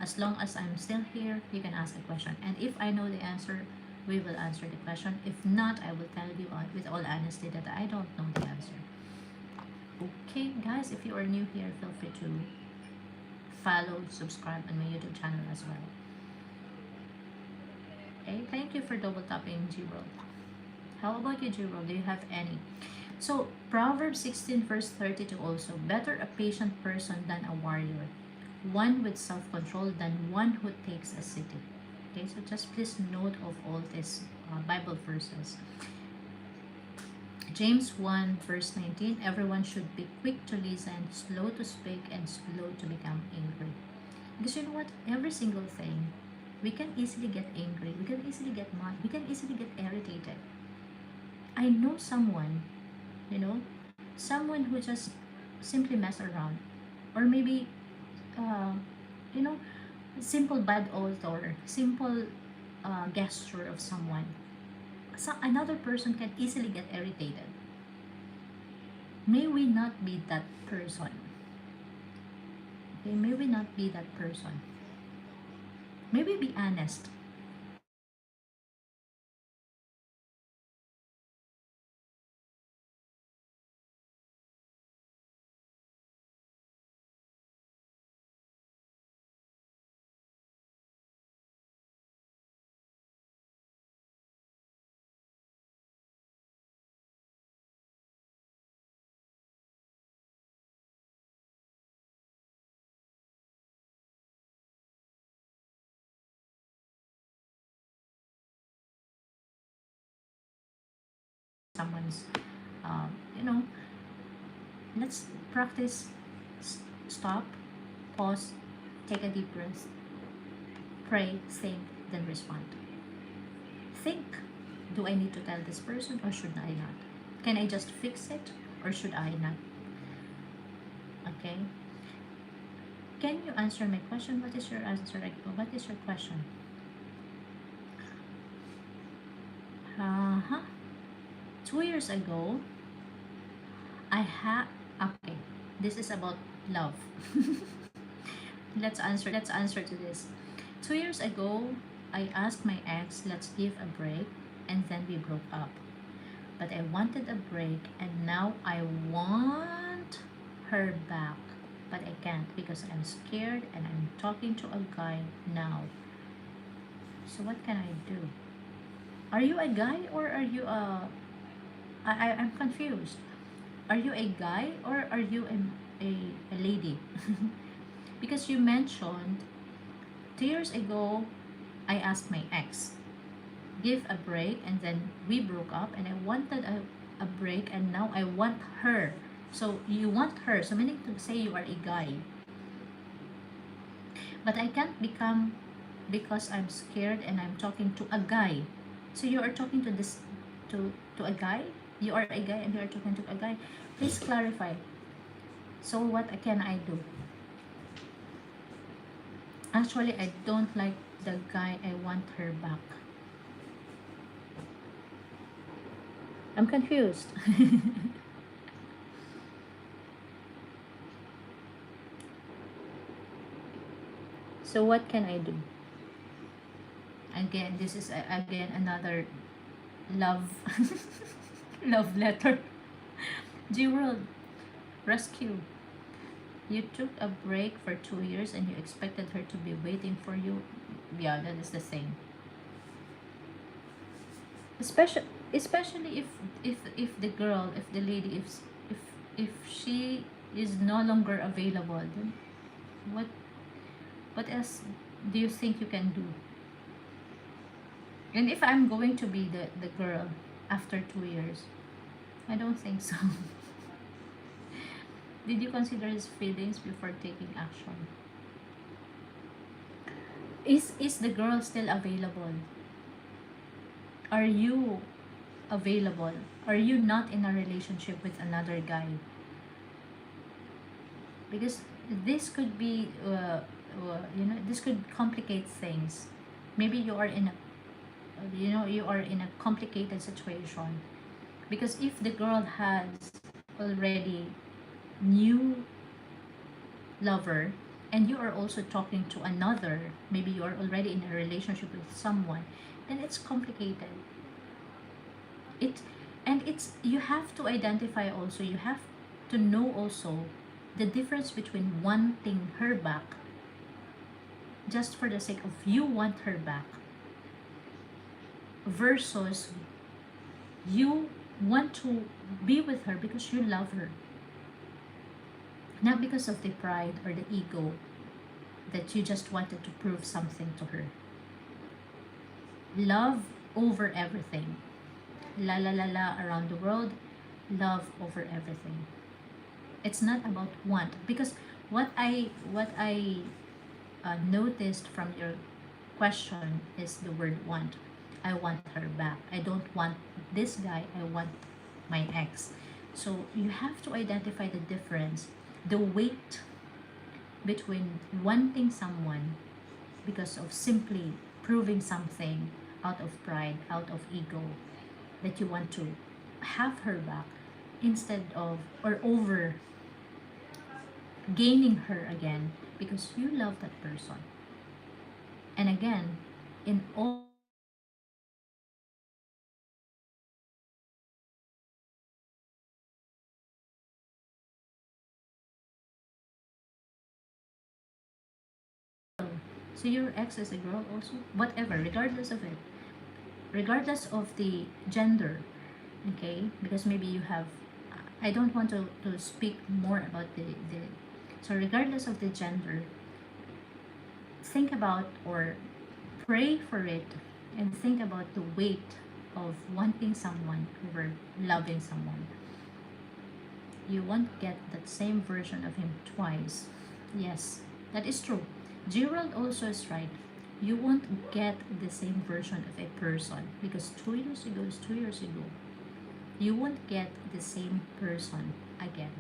As long as I'm still here, you can ask a question. And if I know the answer, we will answer the question. If not, I will tell you with all honesty that I don't know the answer. Okay, guys, if you are new here, feel free to follow, subscribe on my YouTube channel as well. Okay, thank you for double tapping, G-World. How about you, G-World? Do you have any? So, Proverbs 16 verse 32 also, better a patient person than a warrior, one with self-control than one who takes a city. Okay, so just please note of all these Bible verses. James 1 verse 19, everyone should be quick to listen, slow to speak, and slow to become angry. Because you know what? Every single thing, we can easily get angry, we can easily get mad, we can easily get irritated. I know someone, someone who just simply mess around, or maybe, uh, you know, simple bad oath or simple gesture of someone. So another person can easily get irritated. May we not be that person. Okay, may we not be that person. May we be honest. Someone's, um, you know, let's practice. Stop, pause, take a deep breath, pray, think, then respond. Think, do I need to tell this person or should I not? Can I just fix it or should I not? Okay. Can you answer my question? What is your answer? What is your question? Uh-huh. 2 years ago, I had, okay, this is about love. Let's answer to this. 2 years ago, I asked my ex, let's give a break, and then we broke up. But I wanted a break, and now I want her back. But I can't because I'm scared and I'm talking to a guy now. So what can I do? Are you a guy or are you I'm confused. Are you a guy or are you a lady? Because you mentioned 2 years ago, I asked my ex, give a break, and then we broke up, and I wanted a break, and now I want her. So you want her, so meaning to say you are a guy. But I can't become because I'm scared and I'm talking to a guy. So you are talking to this to a guy? You are a guy and you are talking to a guy? Please clarify. So what can I do? Actually, I don't like the guy. I want her back. I'm confused. So what can I do? Again, this is again another love love letter. G-World, rescue. You took a break for 2 years and you expected her to be waiting for you. Yeah, that is the same. Especially, especially if the girl, if the lady, if if she is no longer available, then what what else do you think you can do? And if I'm going to be the girl after 2 years, I don't think so. Did you consider his feelings before taking action? Is the girl still available? Are you available? Are you not in a relationship with another guy? Because this could be, this could complicate things. Maybe you are in a, you are in a complicated situation. Because if the girl has already new lover and you are also talking to another, maybe you are already in a relationship with someone, then it's complicated. It and it's you have to identify also, you have to know also the difference between wanting her back just for the sake of you want her back versus you want to be with her because you love her, not because of the pride or the ego that you just wanted to prove something to her. Love over everything. La la la la around the world, love over everything. It's not about want, because what I noticed from your question is the word want. I want her back. I don't want this guy. I want my ex. So you have to identify the difference, the weight between wanting someone because of simply proving something out of pride, out of ego, that you want to have her back instead of or over gaining her again because you love that person. And again, in all so your ex is a girl also, whatever, regardless of the gender, okay? Because maybe you have, I don't want to speak more about the so regardless of the gender, think about or pray for it and think about the weight of wanting someone over loving someone. You won't get that same version of him twice. Yes, that is true. Gerald also is right. You won't get the same version of a person because 2 years ago is 2 years ago. You won't get the same person again.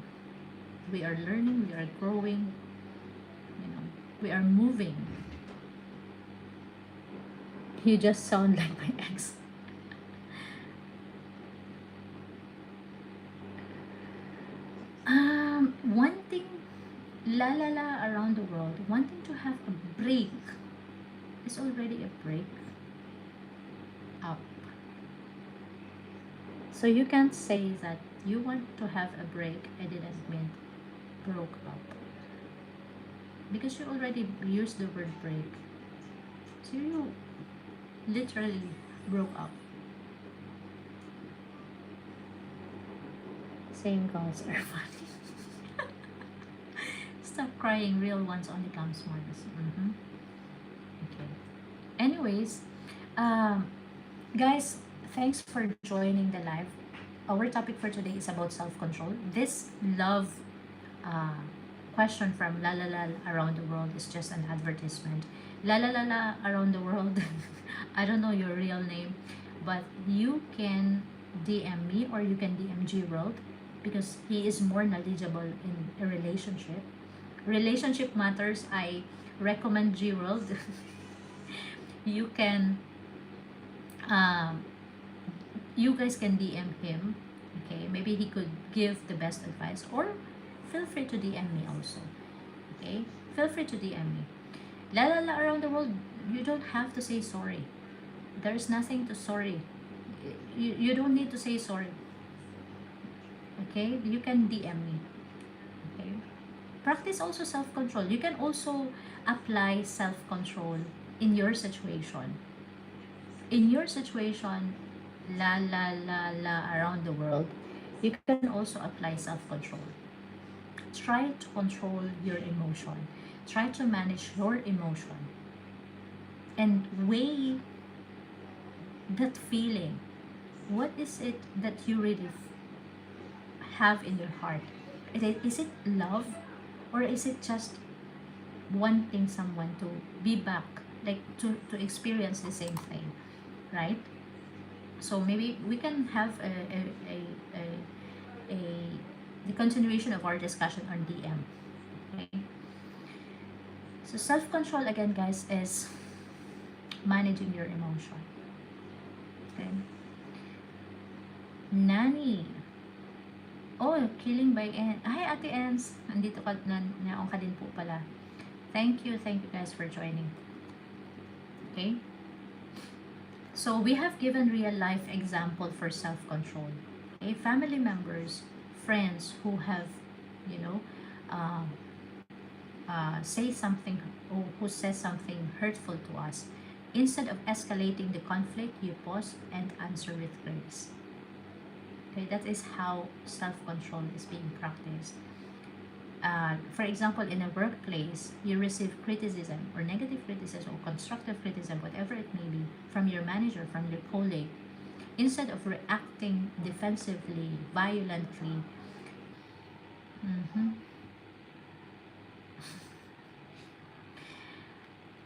We are learning, we are growing, we are moving. You just sound like my ex. Wanting la la la around the world, wanting to have a break is already a break up. So you can't say that you want to have a break, I didn't mean broke up. Because you already used the word break. So you literally broke up. Same girls are funny. Stop crying, real ones only come once. Okay. Anyways, um, guys, thanks for joining the live. Our topic for today is about self-control. This love uh, question from La La La Around the World is just an advertisement. La La La La Around the World, I don't know your real name, but you can DM me or you can DM G World because he is more knowledgeable in a relationship. Relationship matters, I recommend G World. You can um, you guys can DM him. Okay, maybe he could give the best advice, or feel free to DM me also. Okay, feel free to DM me. La la la around the world, you don't have to say sorry. There's nothing to sorry. You don't need to say sorry. Okay, you can DM me. Okay, practice also self-control. You can also apply self-control in your situation. In your situation, la la la la around the world, you can also apply self-control. Try to control your emotion. Try to manage your emotion and weigh that feeling. What is it that you really have in your heart? Is it love, or is it just wanting someone to be back, like to experience the same thing, right? So maybe we can have a the continuation of our discussion on DM. Okay. So self-control again, guys, is managing your emotion. Okay. Nani. Oh, Killing by N. Hi, Ate Ens. Andito ka, naon ka din po pala. Thank you guys for joining. Okay. So we have given real life example for self-control. Okay, family members, friends who have, you know, uh, say something, or who says something hurtful to us. Instead of escalating the conflict, you pause and answer with grace. Okay, that is how self-control is being practiced. For example, in a workplace, you receive criticism or negative criticism or constructive criticism, whatever it may be, from your manager, from your colleague. Instead of reacting defensively, violently, mm-hmm.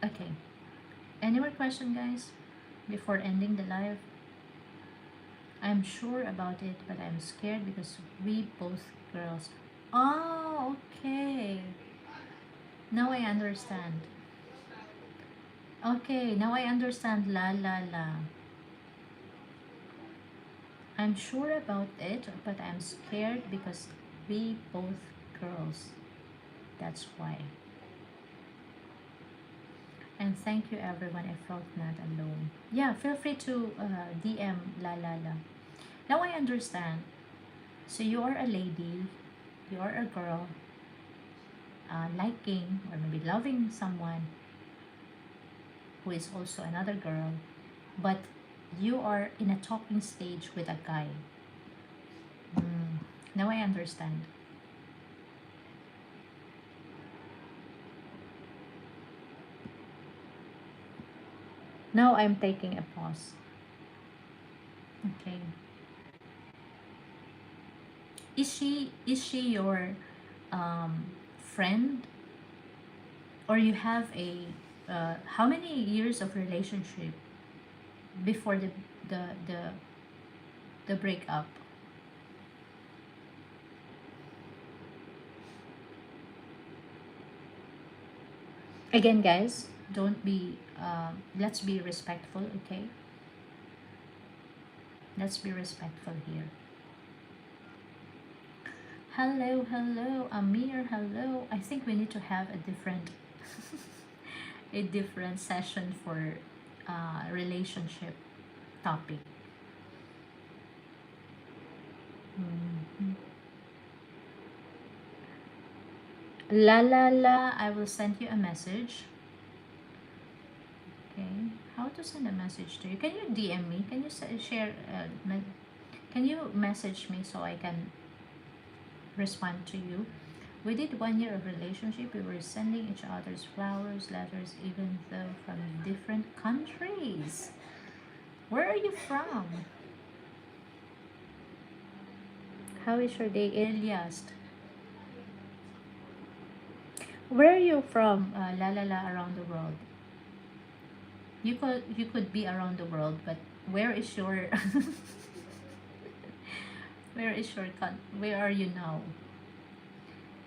Okay. Any more question, guys, before ending the live? I'm sure about it, but I'm scared because we both girls. Oh, okay. Now I understand. Okay, now I understand. La la la. I'm sure about it, but I'm scared because we both girls. That's why. And thank you, everyone. I felt not alone. Yeah, feel free to DM La La La. Now I understand. So you are a lady, you are a girl, liking or maybe loving someone who is also another girl, but you are in a talking stage with a guy. Mm, now I understand. Now I'm taking a pause. Okay. Is she your friend, or you have a how many years of relationship before the the the breakup? Again, guys, don't be let's be respectful. Okay, let's be respectful here. Hello, hello, Amir, hello. I think we need to have a different a different session for relationship topic. Mhm. La la la, I will send you a message. Okay, how to send a message to you? Can you DM me? Can you share? Can you message me so I can respond to you? We did 1 year of relationship. We were sending each other's flowers, letters, even though from different countries. Where are you from? How is your day, Elias? Where are you from? La la la, around the world. You could be around the world, but where is your where are you now?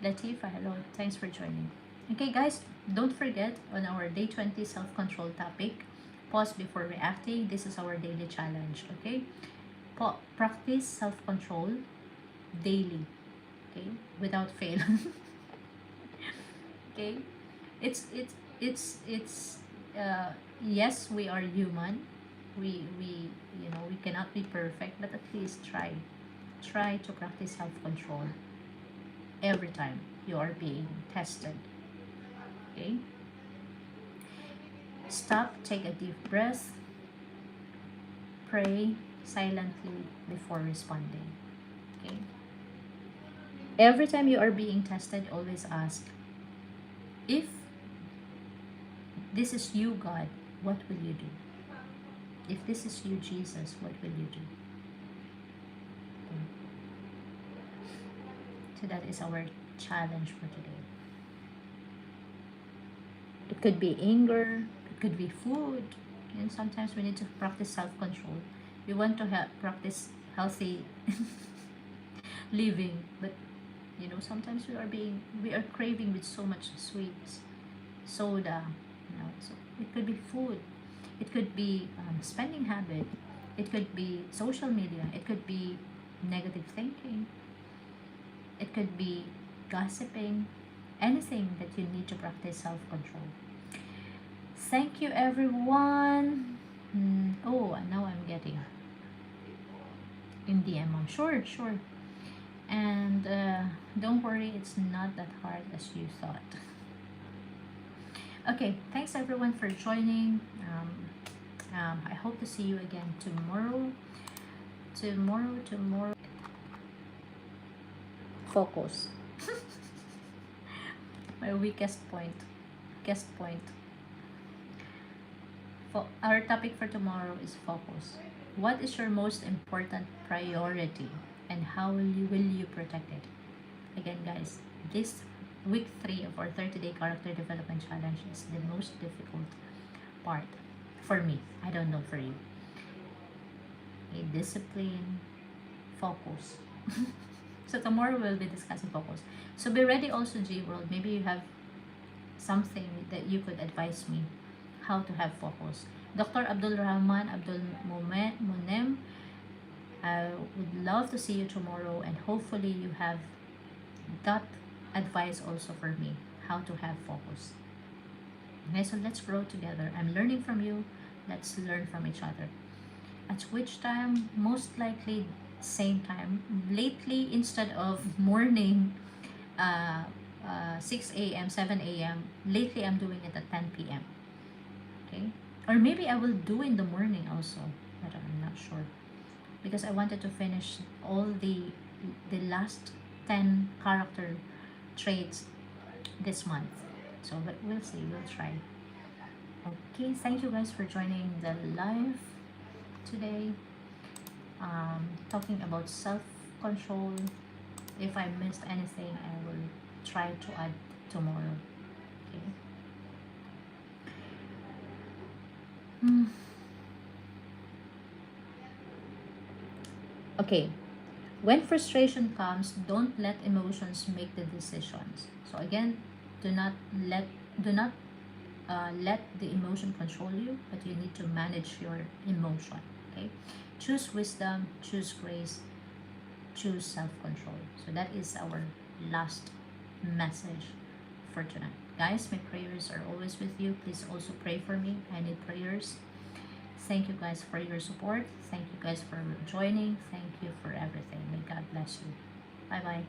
Latifa, hello. Thanks for joining. Okay, guys, don't forget on our day 20 self-control topic, pause before reacting. This is our daily challenge, okay? Practice self-control daily, okay? Without fail. Okay? It's it's it's it's yes, we are human. we we cannot be perfect, but at least try to practice self-control every time you are being tested. Okay, stop, take a deep breath, pray silently before responding. Okay, every time you are being tested, always ask, if this is you, God, what will you do? If this is you, Jesus, what will you do? Okay. So that is our challenge for today. It could be anger, it could be food, and sometimes we need to practice self-control. We want to practice healthy living, but sometimes we are craving with so much sweets, soda. So it could be food, it could be spending habit, it could be social media, it could be negative thinking, it could be gossiping, anything that you need to practice self-control. Thank you, everyone. Oh, now I'm getting in DM. Sure, sure. And don't worry, it's not that hard as you thought. Okay, thanks everyone for joining. I hope to see you again tomorrow. Tomorrow. Focus. My weakest point. Weakest point. Our topic for tomorrow is focus. What is your most important priority, and how will you protect it? Again, guys, this week 3 of our 30-day character development challenge is the most difficult part for me. I don't know for you. A discipline, focus. So tomorrow we'll be discussing focus. So be ready also, G World. Maybe you have something that you could advise me how to have focus. Dr. Abdul Rahman Abdul Munem, I would love to see you tomorrow, and hopefully you have that advice also for me how to have focus. Okay, so let's grow together. I'm learning from you. Let's learn from each other. At which time? Most likely same time. Lately, instead of morning, 6 a.m., 7 a.m., lately I'm doing it at 10 p.m. Okay? Or maybe I will do in the morning also, but I'm not sure. Because I wanted to finish all the last 10 character traits this month. So, but we'll see. We'll try. Okay, thank you guys for joining the live today. Talking about self-control. If I missed anything, I will try to add tomorrow. Okay. Okay. When frustration comes, don't let emotions make the decisions. So again, do not let do not let the emotion control you, but you need to manage your emotion. Okay, choose wisdom, choose grace, choose self-control. So that is our last message for tonight, guys. My prayers are always with you. Please also pray for me. I need prayers. Thank you guys for your support. Thank you guys for joining. Thank you for everything. May God bless you. Bye bye.